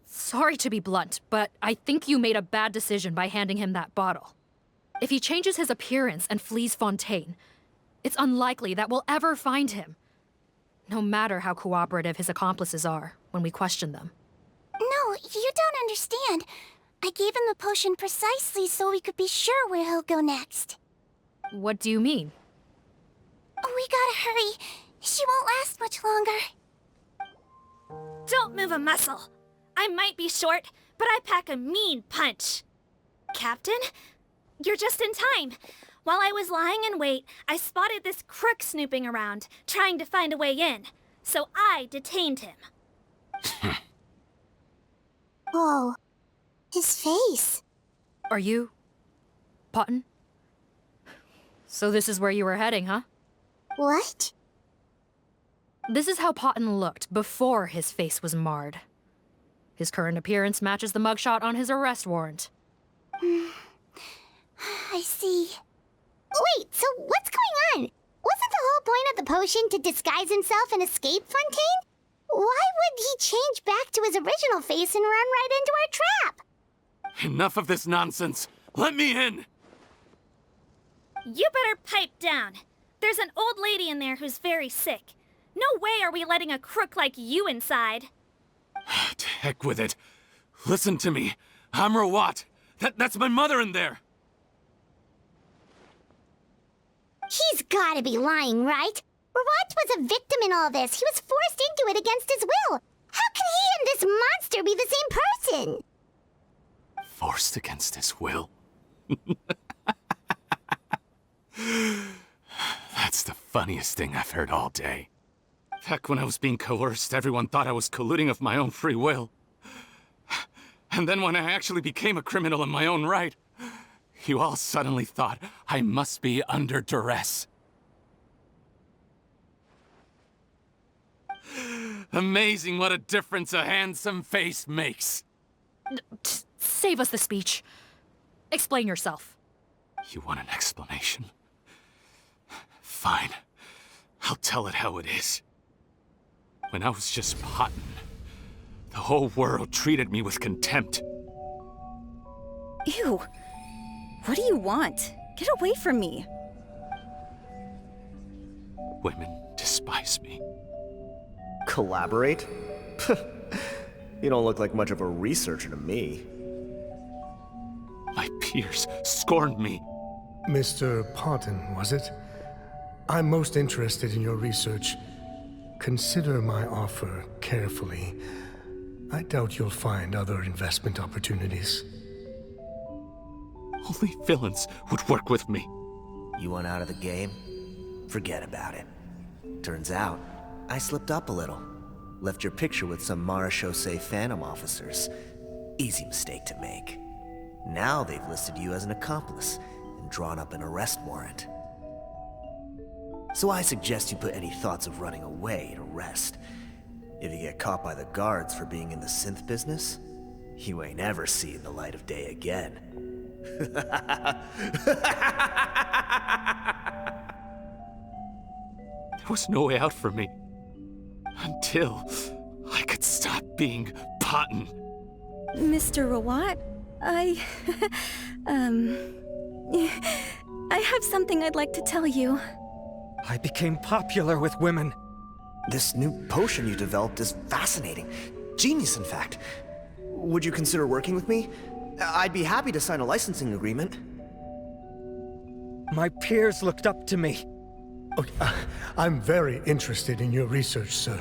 Sorry to be blunt, but I think you made a bad decision by handing him that bottle. If he changes his appearance and flees Fontaine, it's unlikely that we'll ever find him. No matter how cooperative his accomplices are when we question them. No, you don't understand. I gave him the potion precisely so we could be sure where he'll go next. What do you mean? We gotta hurry. She won't last much longer. Don't move a muscle. I might be short, but I pack a mean punch. Captain, you're just in time. While I was lying in wait, I spotted this crook snooping around, trying to find a way in. So I detained him. Oh, his face. Are you... Poton? So this is where you were heading, huh? What? This is how Poton looked before his face was marred. His current appearance matches the mugshot on his arrest warrant. I see. Wait, so what's going on? Wasn't the whole point of the potion to disguise himself and escape Fontaine? Why would he change back to his original face and run right into our trap? Enough of this nonsense. Let me in! You better pipe down. There's an old lady in there who's very sick. No way are we letting a crook like you inside. To heck with it. Listen to me. I'm Rawat. That's my mother in there. He's gotta be lying, right? Rawat was a victim in all this. He was forced into it against his will. How can he and this monster be the same person? Forced against his will? That's the funniest thing I've heard all day. Heck, when I was being coerced, everyone thought I was colluding of my own free will. And then when I actually became a criminal in my own right, you all suddenly thought I must be under duress. Amazing what a difference a handsome face makes. Save us the speech. Explain yourself. You want an explanation? Fine. I'll tell it how it is. When I was just Poton, the whole world treated me with contempt. Ew. What do you want? Get away from me. Women despise me. Collaborate? You don't look like much of a researcher to me. My peers scorned me. Mr. Poton, was it? I'm most interested in your research. Consider my offer carefully. I doubt you'll find other investment opportunities. Only villains would work with me. You want out of the game? Forget about it. Turns out, I slipped up a little. Left your picture with some Marechaussee Phantom officers. Easy mistake to make. Now they've listed you as an accomplice and drawn up an arrest warrant. So I suggest you put any thoughts of running away to rest. If you get caught by the guards for being in the synth business, you ain't ever seen the light of day again. There was no way out for me. Until I could stop being Poton. Mr. Rawat, I have something I'd like to tell you. I became popular with women. This new potion you developed is fascinating. Genius, in fact. would you consider working with me? I'd be happy to sign a licensing agreement. My peers looked up to me. Okay, I'm very interested in your research, sir.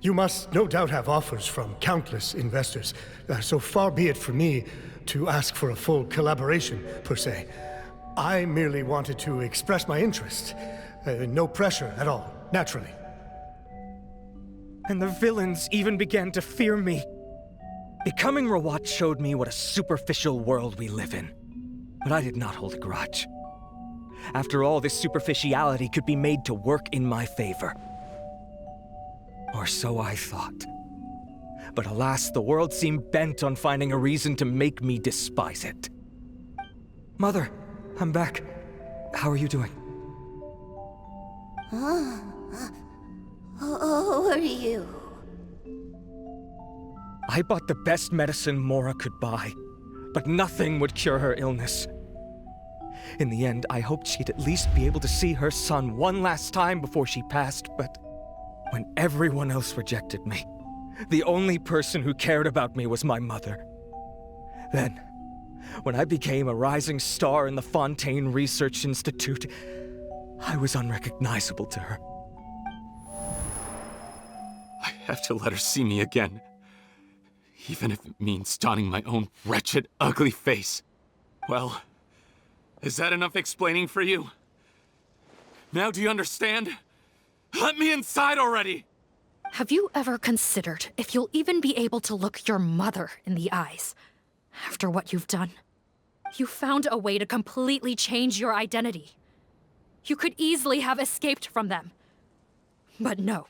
You must no doubt have offers from countless investors, so far be it for me to ask for a full collaboration, per se. I merely wanted to express my interest. No pressure at all, naturally. And the villains even began to fear me. Becoming Rawat showed me what a superficial world we live in. But I did not hold a grudge. After all, this superficiality could be made to work in my favor. Or so I thought. But alas, the world seemed bent on finding a reason to make me despise it. Mother, I'm back. How are you doing? Who are you? I bought the best medicine Mora could buy, but nothing would cure her illness. In the end, I hoped she'd at least be able to see her son one last time before she passed, but when everyone else rejected me, the only person who cared about me was my mother. Then, when I became a rising star in the Fontaine Research Institute, I was unrecognizable to her. I have to let her see me again. Even if it means donning my own wretched, ugly face. Well, is that enough explaining for you? Now do you understand? Let me inside already! Have you ever considered if you'll even be able to look your mother in the eyes after what you've done? You found a way to completely change your identity. You could easily have escaped from them. But no,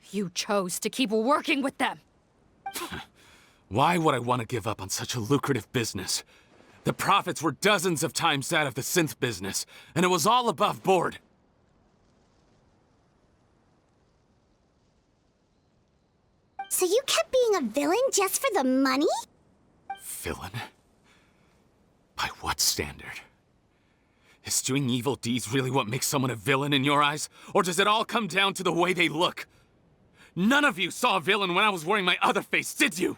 you chose to keep working with them. Why would I want to give up on such a lucrative business? The profits were dozens of times that of the synth business, and it was all above board. So you kept being a villain just for the money? Villain? By what standard? Is doing evil deeds really what makes someone a villain in your eyes? Or does it all come down to the way they look? None of you saw a villain when I was wearing my other face, did you?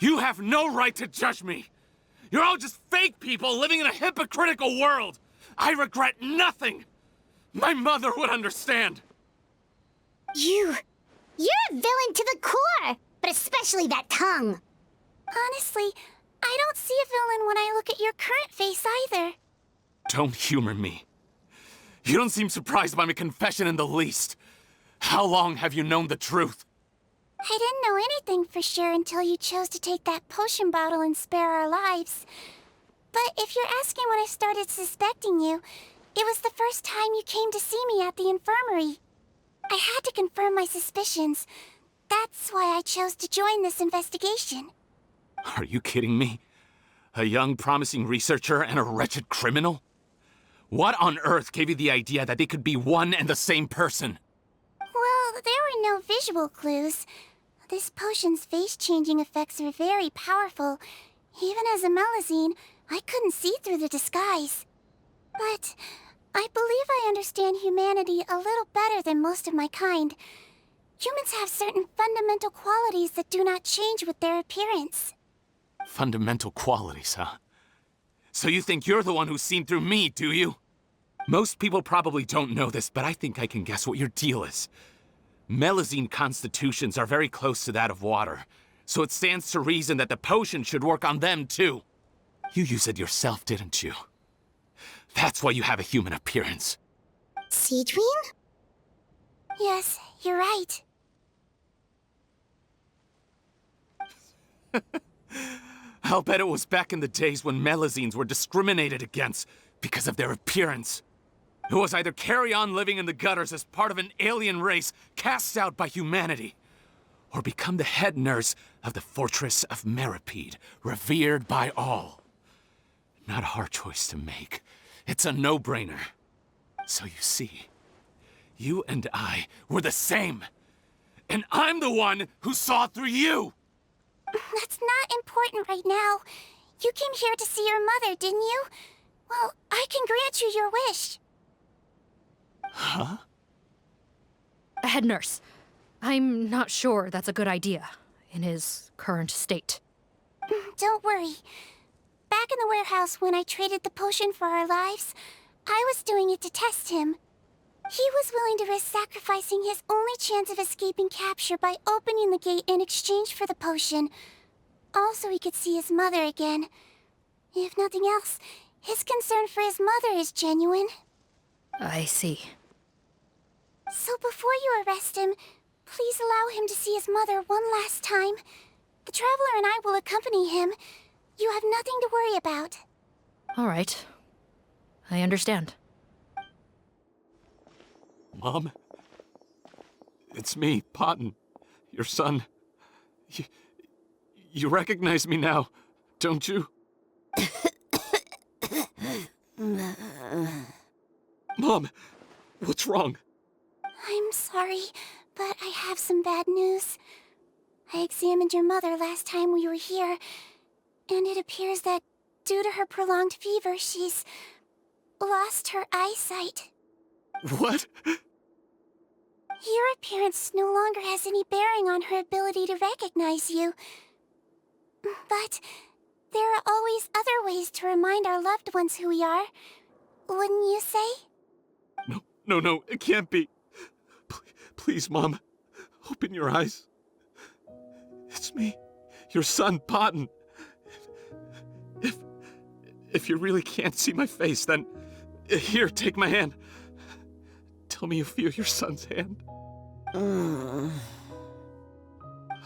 You have no right to judge me! You're all just fake people living in a hypocritical world! I regret nothing! My mother would understand! You're a villain to the core! But especially that tongue! Honestly, I don't see a villain when I look at your current face either. Don't humor me. You don't seem surprised by my confession in the least. How long have you known the truth? I didn't know anything for sure until you chose to take that potion bottle and spare our lives. But if you're asking when I started suspecting you, it was the first time you came to see me at the infirmary. I had to confirm my suspicions. That's why I chose to join this investigation. Are you kidding me? A young, promising researcher and a wretched criminal? What on earth gave you the idea that they could be one and the same person? Well, there were no visual clues. This potion's face-changing effects are very powerful. Even as a Melazine, I couldn't see through the disguise. But I believe I understand humanity a little better than most of my kind. Humans have certain fundamental qualities that do not change with their appearance. Fundamental qualities, huh? So you think you're the one who's seen through me, do you? Most people probably don't know this, but I think I can guess what your deal is. Melazine constitutions are very close to that of water, so it stands to reason that the potion should work on them too. You used it yourself, didn't you? That's why you have a human appearance. Sigewinne? Yes, you're right. I'll bet it was back in the days when Melazines were discriminated against because of their appearance. It was either carry on living in the gutters as part of an alien race cast out by humanity, or become the head nurse of the fortress of Meripede, revered by all. Not a hard choice to make. It's a no-brainer. So you see, you and I were the same. And I'm the one who saw through you! That's not important right now. You came here to see your mother, didn't you? Well, I can grant you your wish. Huh? Head nurse, I'm not sure that's a good idea in his current state. Don't worry. Back in the warehouse when I traded the potion for our lives, I was doing it to test him. He was willing to risk sacrificing his only chance of escaping capture by opening the gate in exchange for the potion. Also, he could see his mother again. If nothing else, his concern for his mother is genuine. I see. So before you arrest him, please allow him to see his mother one last time. The Traveler and I will accompany him. You have nothing to worry about. All right. I understand. Mom? It's me, Poton. Your son. You recognize me now, don't you? Mom, what's wrong? I'm sorry, but I have some bad news. I examined your mother last time we were here, and it appears that due to her prolonged fever, she's lost her eyesight. What? Your appearance no longer has any bearing on her ability to recognize you. But there are always other ways to remind our loved ones who we are. Wouldn't you say? No, it can't be. Please, Mom, open your eyes. It's me, your son, Poton. If you really can't see my face, then here, take my hand. Tell me you feel your son's hand.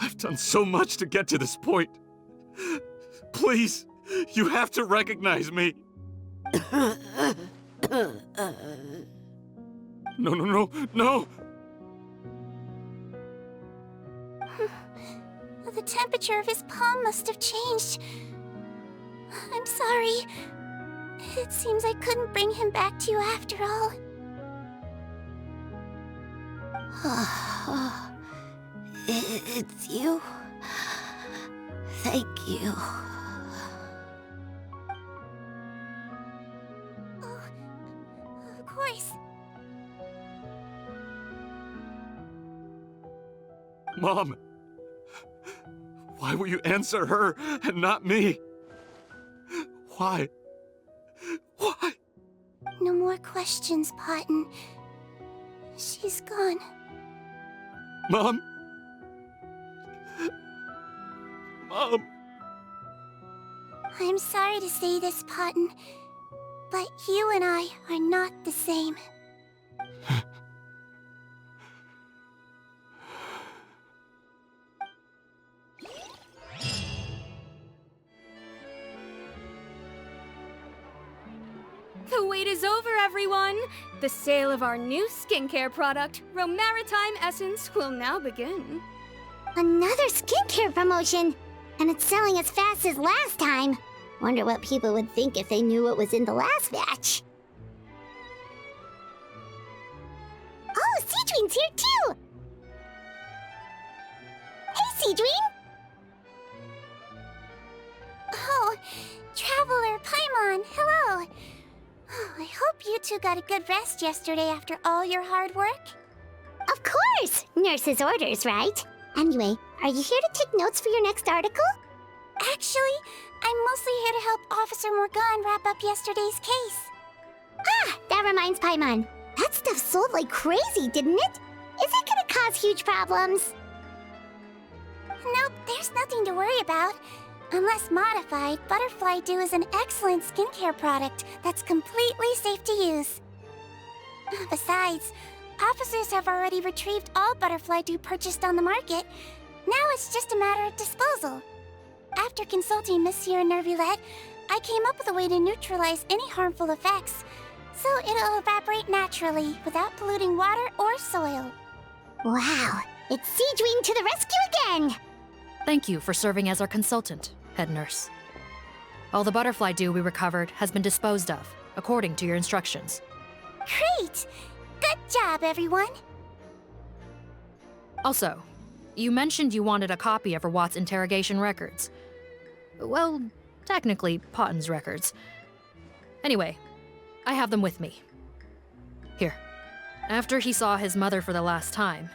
I've done so much to get to this point. Please, you have to recognize me. No. The temperature of his palm must have changed. I'm sorry. It seems I couldn't bring him back to you after all. It's you. Thank you. Oh, of course. Mom, why will you answer her and not me? Why? No more questions, Poton. She's gone. Mom? I'm sorry to say this, Poton, but you and I are not the same. The wait is over, everyone! The sale of our new skincare product, Romaritime Essence, will now begin. Another skincare promotion! And it's selling as fast as last time. Wonder what people would think if they knew what was in the last batch. Oh, Sigewinne's here too! Hey, Sigewinne! Oh, Traveler Paimon, hello! Oh, I hope you two got a good rest yesterday after all your hard work. Of course! Nurse's orders, right? Anyway, are you here to take notes for your next article? Actually, I'm mostly here to help Officer Morgan wrap up yesterday's case. Ah, that reminds Paimon. That stuff sold like crazy, didn't it? Is it gonna cause huge problems? Nope, there's nothing to worry about. Unless modified, Butterfly Dew is an excellent skincare product that's completely safe to use. Besides, officers have already retrieved all Butterfly Dew purchased on the market. Now it's just a matter of disposal. After consulting Monsieur Nervulette, I came up with a way to neutralize any harmful effects, so it'll evaporate naturally without polluting water or soil. Wow, it's Sigewinne to the rescue again! Thank you for serving as our consultant, head nurse. All the butterfly dew we recovered has been disposed of, according to your instructions. Great! Good job, everyone! Also, you mentioned you wanted a copy of Rawat's interrogation records. Well, technically, Poton's records. Anyway, I have them with me. Here. After he saw his mother for the last time,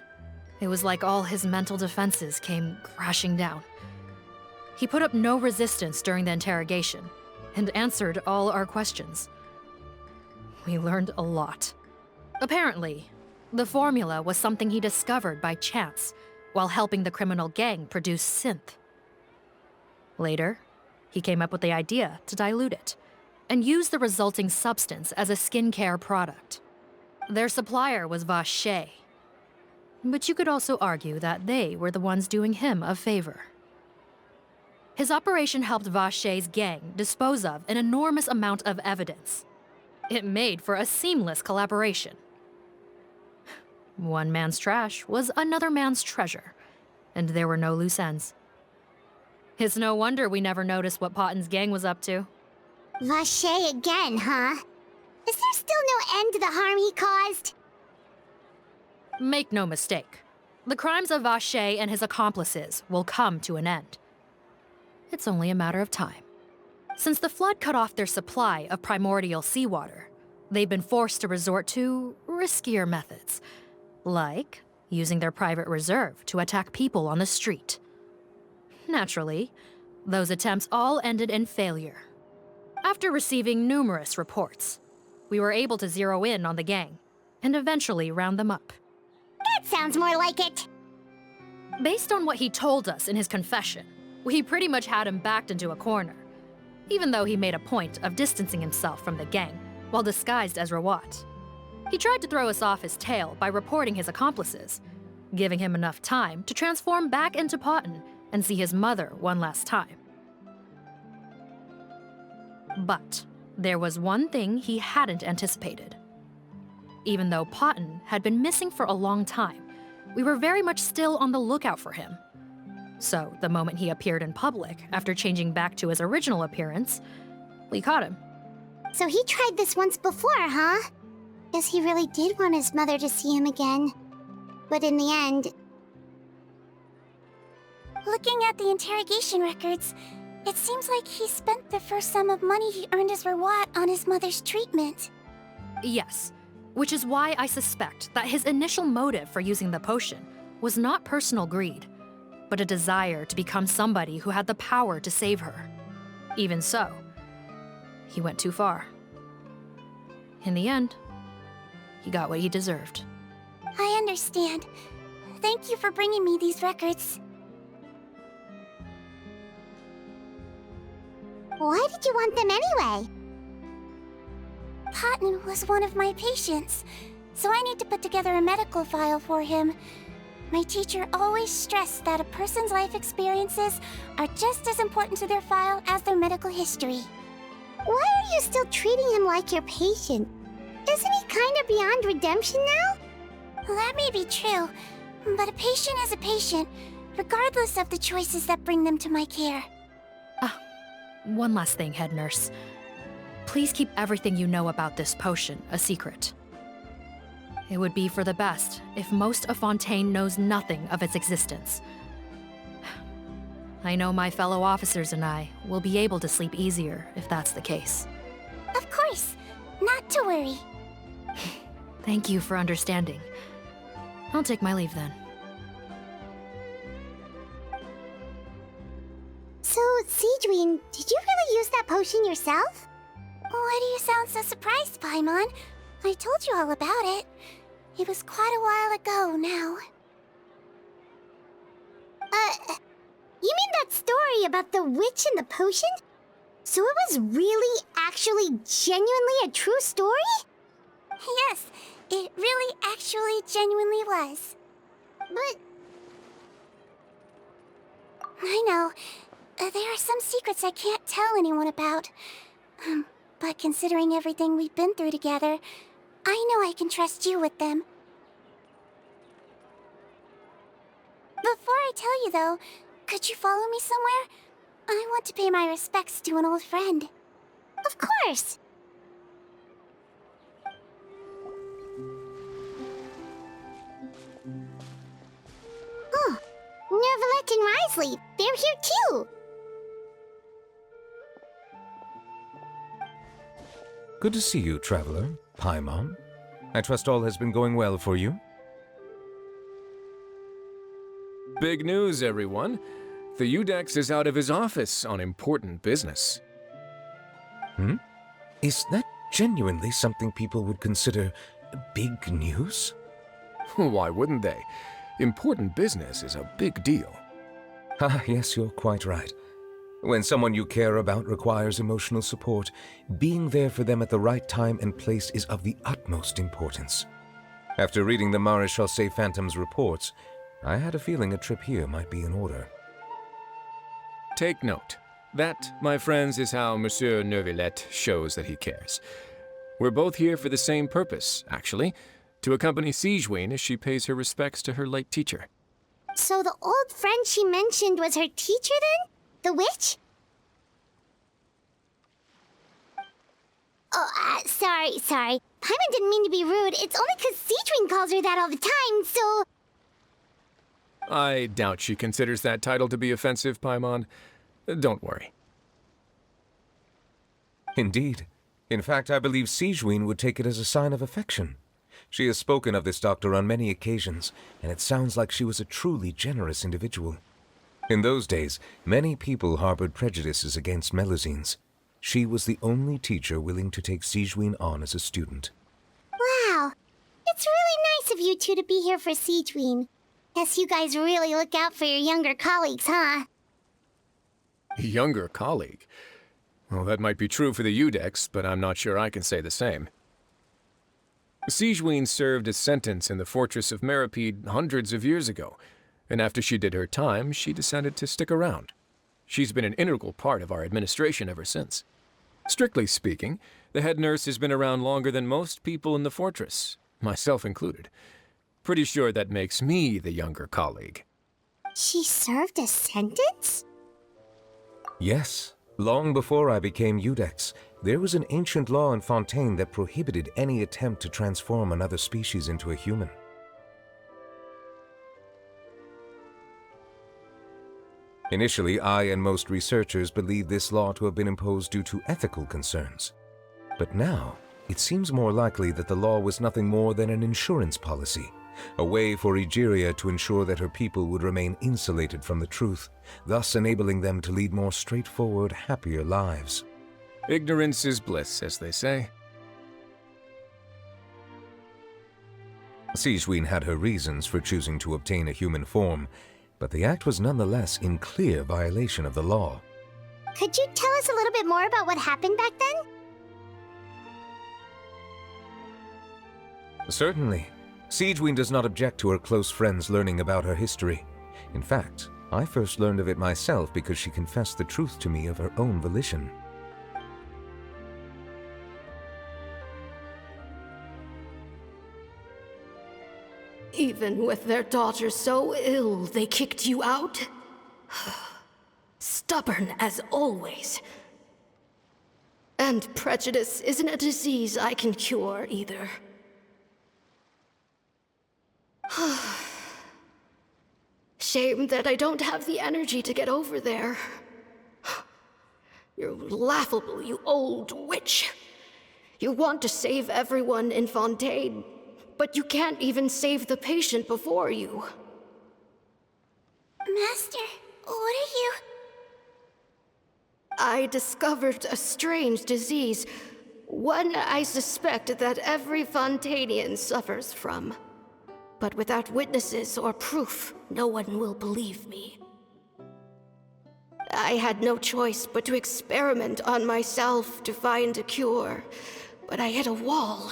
it was like all his mental defenses came crashing down. He put up no resistance during the interrogation and answered all our questions. We learned a lot. Apparently, the formula was something he discovered by chance while helping the criminal gang produce synth. Later, he came up with the idea to dilute it and use the resulting substance as a skincare product. Their supplier was Vache, but you could also argue that they were the ones doing him a favor. His operation helped Vache's gang dispose of an enormous amount of evidence. It made for a seamless collaboration. One man's trash was another man's treasure, and there were no loose ends. It's no wonder we never noticed what Poton's gang was up to. Vache again, huh? Is there still no end to the harm he caused? Make no mistake, the crimes of Vache and his accomplices will come to an end. It's only a matter of time. Since the flood cut off their supply of primordial seawater, they've been forced to resort to riskier methods, like using their private reserve to attack people on the street. Naturally, those attempts all ended in failure. After receiving numerous reports, we were able to zero in on the gang and eventually round them up. That sounds more like it. Based on what he told us in his confession, we pretty much had him backed into a corner, even though he made a point of distancing himself from the gang while disguised as Rawat. He tried to throw us off his tail by reporting his accomplices, giving him enough time to transform back into Poton and see his mother one last time. But there was one thing he hadn't anticipated. Even though Poton had been missing for a long time, we were very much still on the lookout for him. So the moment he appeared in public after changing back to his original appearance, we caught him. So he tried this once before, huh? Guess he really did want his mother to see him again. But in the end... Looking at the interrogation records, it seems like he spent the first sum of money he earned as Rawat on his mother's treatment. Yes, which is why I suspect that his initial motive for using the potion was not personal greed, but a desire to become somebody who had the power to save her. Even so, he went too far. In the end, he got what he deserved. I understand. Thank you for bringing me these records. Why did you want them anyway? Poton was one of my patients, so I need to put together a medical file for him. My teacher always stressed that a person's life experiences are just as important to their file as their medical history. Why are you still treating him like your patient? Isn't he kind of beyond redemption now? That may be true, but a patient is a patient, regardless of the choices that bring them to my care. One last thing, head nurse. Please keep everything you know about this potion a secret. It would be for the best if most of Fontaine knows nothing of its existence. I know my fellow officers and I will be able to sleep easier if that's the case. Of course, not to worry. Thank you for understanding. I'll take my leave then. So, Sigewinne, did you really use that potion yourself? Why do you sound so surprised, Paimon? I told you all about it. It was quite a while ago now. You mean that story about the witch and the potion? So it was really, actually, genuinely a true story? Yes, it really, actually, genuinely was. But... I know. There are some secrets I can't tell anyone about. But considering everything we've been through together, I know I can trust you with them. Before I tell you, though, could you follow me somewhere? I want to pay my respects to an old friend. Of course! Oh, Nervalette and Risley, they're here too! Good to see you, traveler. Paimon. I trust all has been going well for you? Big news, everyone. The Udex is out of his office on important business. Is that genuinely something people would consider big news? Why wouldn't they? Important business is a big deal. Ah, yes, you're quite right. When someone you care about requires emotional support, being there for them at the right time and place is of the utmost importance. After reading the Maréchal Phantom's reports, I had a feeling a trip here might be in order. Take note. That, my friends, is how Monsieur Neuvillette shows that he cares. We're both here for the same purpose, actually, to accompany Sigewinne as she pays her respects to her late teacher. So the old friend she mentioned was her teacher then? The witch? Oh, sorry. Paimon didn't mean to be rude. It's only 'cause Sigewinne calls her that all the time, so... I doubt she considers that title to be offensive, Paimon. Don't worry. Indeed. In fact, I believe Sigewinne would take it as a sign of affection. She has spoken of this doctor on many occasions, and it sounds like she was a truly generous individual. In those days, many people harbored prejudices against Melusines. She was the only teacher willing to take Sigewinne on as a student. Wow. It's really nice of you two to be here for Sigewinne. Guess you guys really look out for your younger colleagues, huh? Younger colleague? Well, that might be true for the Udex, but I'm not sure I can say the same. Sigewinne served a sentence in the fortress of Meripede hundreds of years ago, and after she did her time, she decided to stick around. She's been an integral part of our administration ever since. Strictly speaking, the head nurse has been around longer than most people in the fortress, myself included. Pretty sure that makes me the younger colleague. She served a sentence? Yes. Long before I became Udex, there was an ancient law in Fontaine that prohibited any attempt to transform another species into a human. Initially, I and most researchers believed this law to have been imposed due to ethical concerns. But now, it seems more likely that the law was nothing more than an insurance policy, a way for Egeria to ensure that her people would remain insulated from the truth, thus enabling them to lead more straightforward, happier lives. Ignorance is bliss, as they say. Sigewinne had her reasons for choosing to obtain a human form, but the act was nonetheless in clear violation of the law. Could you tell us a little bit more about what happened back then? Certainly. Sigewinne does not object to her close friends learning about her history. In fact, I first learned of it myself because she confessed the truth to me of her own volition. Even with their daughter so ill, they kicked you out? Stubborn as always. And prejudice isn't a disease I can cure either. Shame that I don't have the energy to get over there. You're laughable, you old witch. You want to save everyone in Fontaine, but you can't even save the patient before you. Master, what are you... I discovered a strange disease, one I suspect that every Fontanian suffers from. But without witnesses or proof, no one will believe me. I had no choice but to experiment on myself to find a cure, but I hit a wall.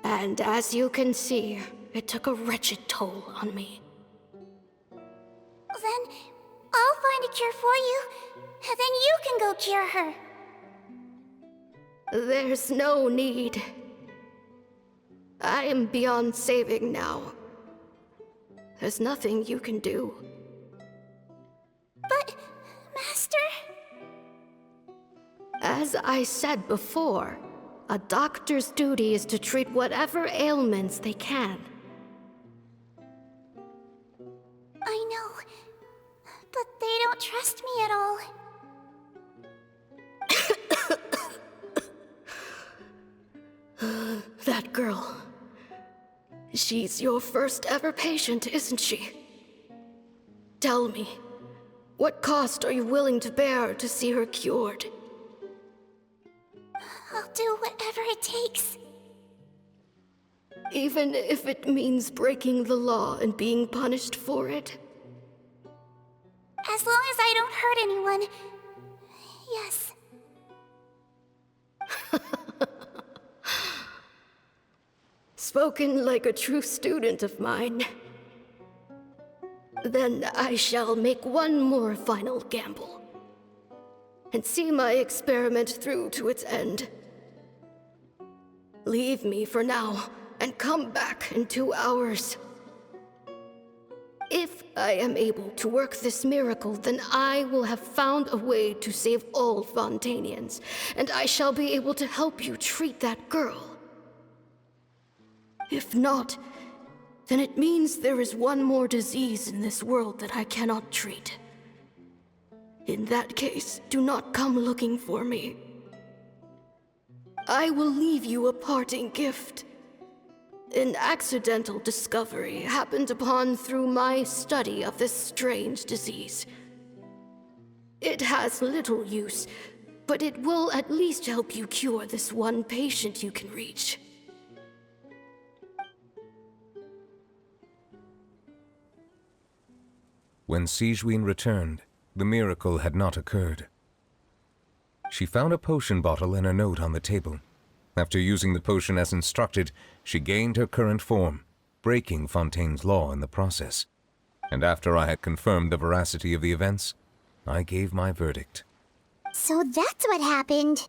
And as you can see, it took a wretched toll on me. Then I'll find a cure for you, and then you can go cure her. There's no need. I am beyond saving now. There's nothing you can do. But, Master... As I said before, a doctor's duty is to treat whatever ailments they can. I know, but they don't trust me at all. That girl. She's your first ever patient, isn't she? Tell me, What cost are you willing to bear to see her cured? I'll do whatever it takes. Even if it means breaking the law and being punished for it? As long as I don't hurt anyone. Yes. Spoken like a true student of mine. Then I shall make one more final gamble. And see my experiment through to its end. Leave me for now, and come back in 2 hours. If I am able to work this miracle, then I will have found a way to save all Fontanians, and I shall be able to help you treat that girl. If not, then it means there is one more disease in this world that I cannot treat. In that case, do not come looking for me. I will leave you a parting gift. An accidental discovery happened upon through my study of this strange disease. It has little use, but it will at least help you cure this one patient you can reach. When Sigewinne returned, the miracle had not occurred. She found a potion bottle and a note on the table. After using the potion as instructed, she gained her current form, breaking Fontaine's law in the process. And after I had confirmed the veracity of the events, I gave my verdict. So that's what happened.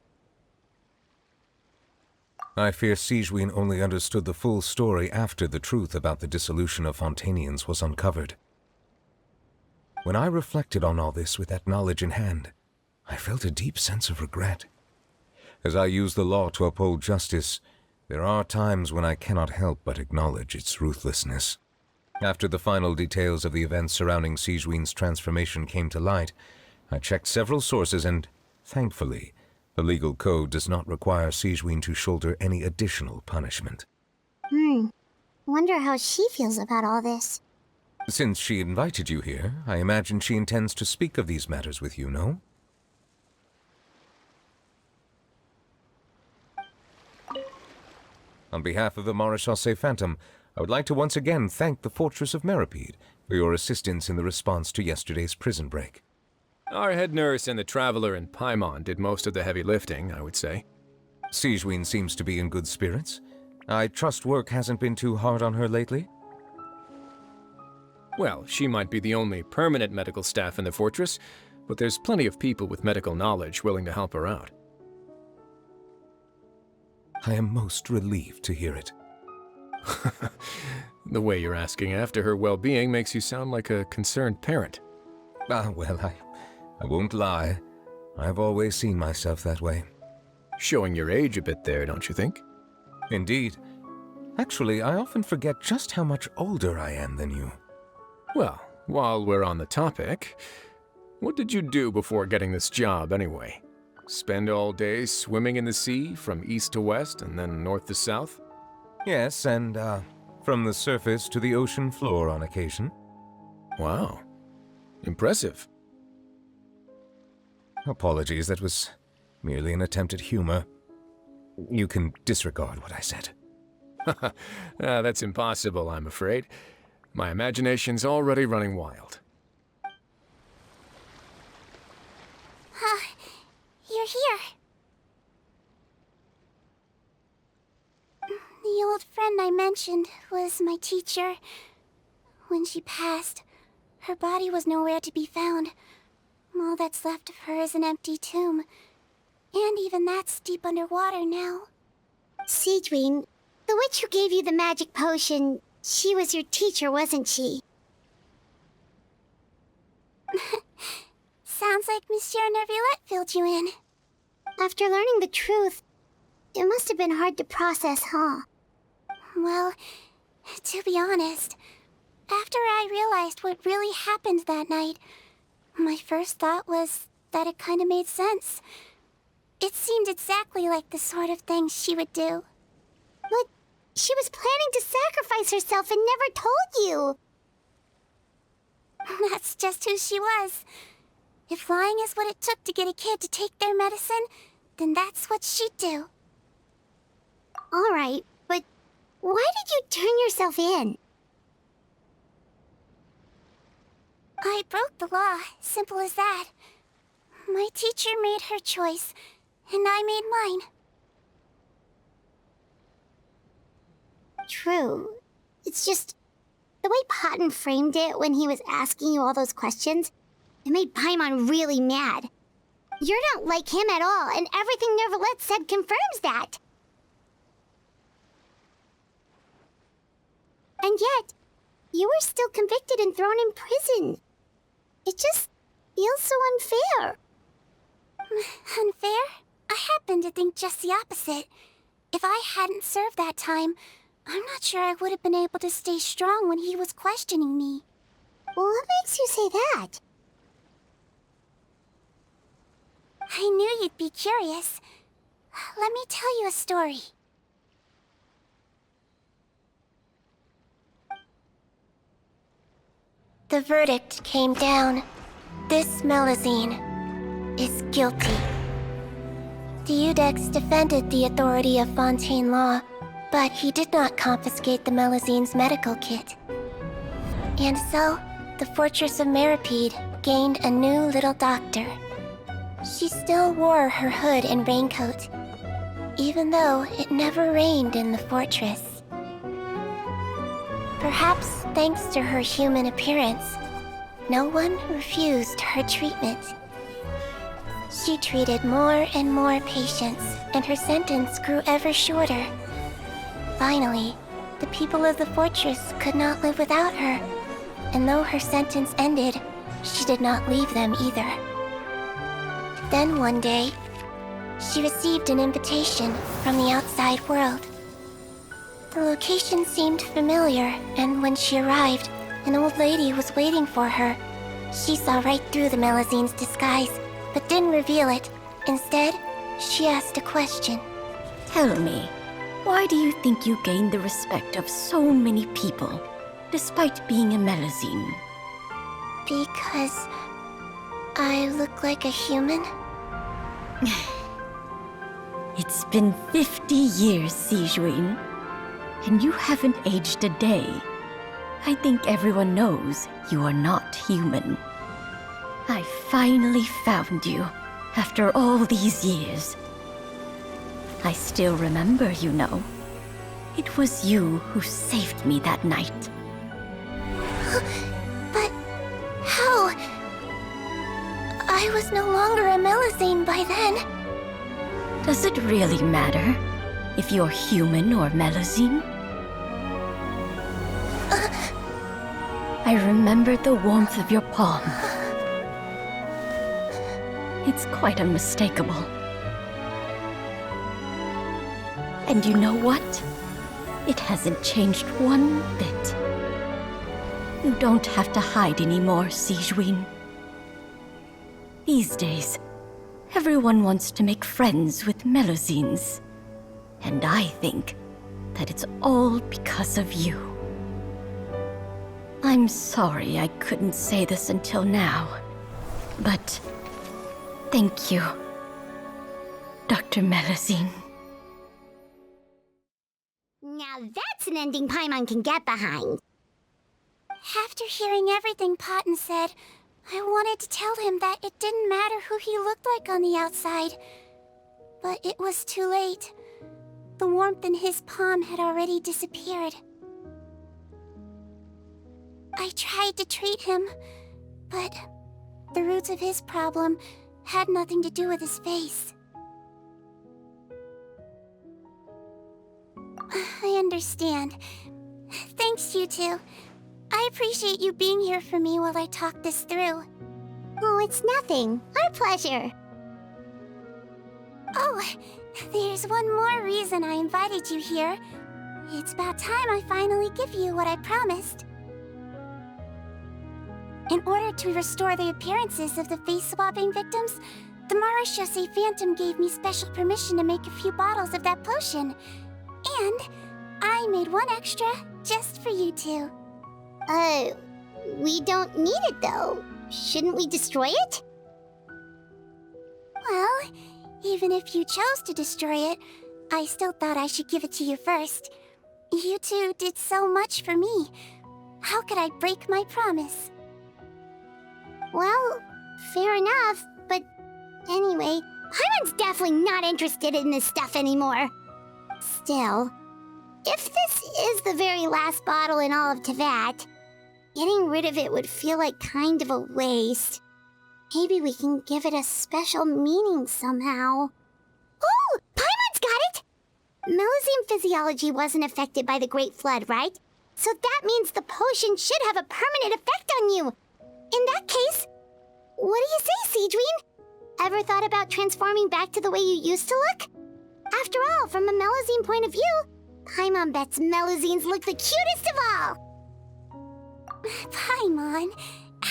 I fear Sigewinne only understood the full story after the truth about the dissolution of Fontanians was uncovered. When I reflected on all this with that knowledge in hand, I felt a deep sense of regret. As I use the law to uphold justice, there are times when I cannot help but acknowledge its ruthlessness. After the final details of the events surrounding Sigewinne's transformation came to light, I checked several sources and, thankfully, the legal code does not require Sigewinne to shoulder any additional punishment. Wonder how she feels about all this. Since she invited you here, I imagine she intends to speak of these matters with you, no? On behalf of the Maréchaussée Phantom, I would like to once again thank the Fortress of Meripede for your assistance in the response to yesterday's prison break. Our head nurse and the Traveler in Paimon did most of the heavy lifting, I would say. Sigewinne seems to be in good spirits. I trust work hasn't been too hard on her lately? Well, she might be the only permanent medical staff in the fortress, but there's plenty of people with medical knowledge willing to help her out. I am most relieved to hear it. The way you're asking after her well-being makes you sound like a concerned parent. Well, I won't lie. I've always seen myself that way. Showing your age a bit there, don't you think? Indeed. Actually, I often forget just how much older I am than you. Well, while we're on the topic, what did you do before getting this job anyway? Spend all day swimming in the sea from east to west and then north to south? Yes, and from the surface to the ocean floor on occasion. Wow. Impressive. Apologies, that was merely an attempt at humor. You can disregard what I said. That's impossible, I'm afraid. My imagination's already running wild. You're here. The old friend I mentioned was my teacher. When she passed, her body was nowhere to be found. All that's left of her is an empty tomb. And even that's deep underwater now. Sigewinne, the witch who gave you the magic potion, she was your teacher, wasn't she? Sounds like Monsieur Neuvillette filled you in. After learning the truth, it must have been hard to process, huh? Well, to be honest, after I realized what really happened that night, my first thought was that it kind of made sense. It seemed exactly like the sort of thing she would do. But she was planning to sacrifice herself and never told you. That's just who she was. If flying is what it took to get a kid to take their medicine, then that's what she'd do. Alright, but why did you turn yourself in? I broke the law, simple as that. My teacher made her choice, and I made mine. True. It's just the way Poton framed it when he was asking you all those questions, it made Paimon really mad. You're not like him at all, and everything Neverlet said confirms that. And yet, you were still convicted and thrown in prison. It just feels so unfair. Unfair? I happen to think just the opposite. If I hadn't served that time, I'm not sure I would have been able to stay strong when he was questioning me. Well, what makes you say that? I knew you'd be curious. Let me tell you a story. The verdict came down. This Melazine is guilty. Deudex defended the authority of Fontaine law, but he did not confiscate the Melazine's medical kit. And so, the Fortress of Meripede gained a new little doctor. She still wore her hood and raincoat, even though it never rained in the fortress. Perhaps thanks to her human appearance, no one refused her treatment. She treated more and more patients, and her sentence grew ever shorter. Finally, the people of the fortress could not live without her, and though her sentence ended, she did not leave them either. Then one day, she received an invitation from the outside world. The location seemed familiar, and when she arrived, an old lady was waiting for her. She saw right through the Melazine's disguise, but didn't reveal it. Instead, she asked a question. Tell me, why do you think you gained the respect of so many people, despite being a Melazine? Because I look like a human? It's been 50 years, Sigewinne, and you haven't aged a day. I think everyone knows you are not human. I finally found you, after all these years. I still remember, you know. It was you who saved me that night. But how? I was no longer a Melazine by then. Does it really matter if you're human or Melazine? I remember the warmth of your palm. It's quite unmistakable. And you know what? It hasn't changed one bit. You don't have to hide anymore, Sigewinne. These days, everyone wants to make friends with Melazines. And I think that it's all because of you. I'm sorry I couldn't say this until now, but thank you, Dr. Melazine. Now that's an ending Paimon can get behind. After hearing everything Poton said, I wanted to tell him that it didn't matter who he looked like on the outside. But it was too late. The warmth in his palm had already disappeared. I tried to treat him, but the roots of his problem had nothing to do with his face. I understand. Thanks, you two. I appreciate you being here for me while I talk this through. Oh, it's nothing. Our pleasure. Oh, there's one more reason I invited you here. It's about time I finally give you what I promised. In order to restore the appearances of the face-swapping victims, the Marechaussee Phantom gave me special permission to make a few bottles of that potion. And I made one extra just for you two. We don't need it though. Shouldn't we destroy it? Well, even if you chose to destroy it, I still thought I should give it to you first. You two did so much for me. How could I break my promise? Well, fair enough, but anyway, Paimon's definitely not interested in this stuff anymore. Still, if this is the very last bottle in all of Teyvat, getting rid of it would feel like kind of a waste. Maybe we can give it a special meaning somehow. Oh, Paimon's got it! Melusine physiology wasn't affected by the Great Flood, right? So that means the potion should have a permanent effect on you. In that case, what do you say, Sigewinne? Ever thought about transforming back to the way you used to look? After all, from a Melusine point of view, Paimon bets Melusines look the cutest of all! Paimon,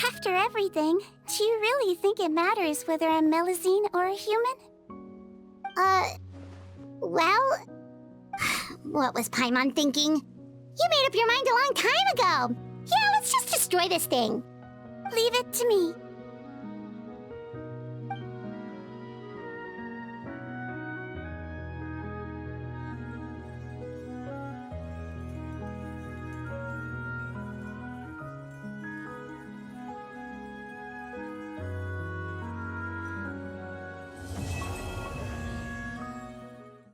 after everything, do you really think it matters whether I'm Melusine or a human? Well... What was Paimon thinking? You made up your mind a long time ago! Yeah, let's just destroy this thing. Leave it to me.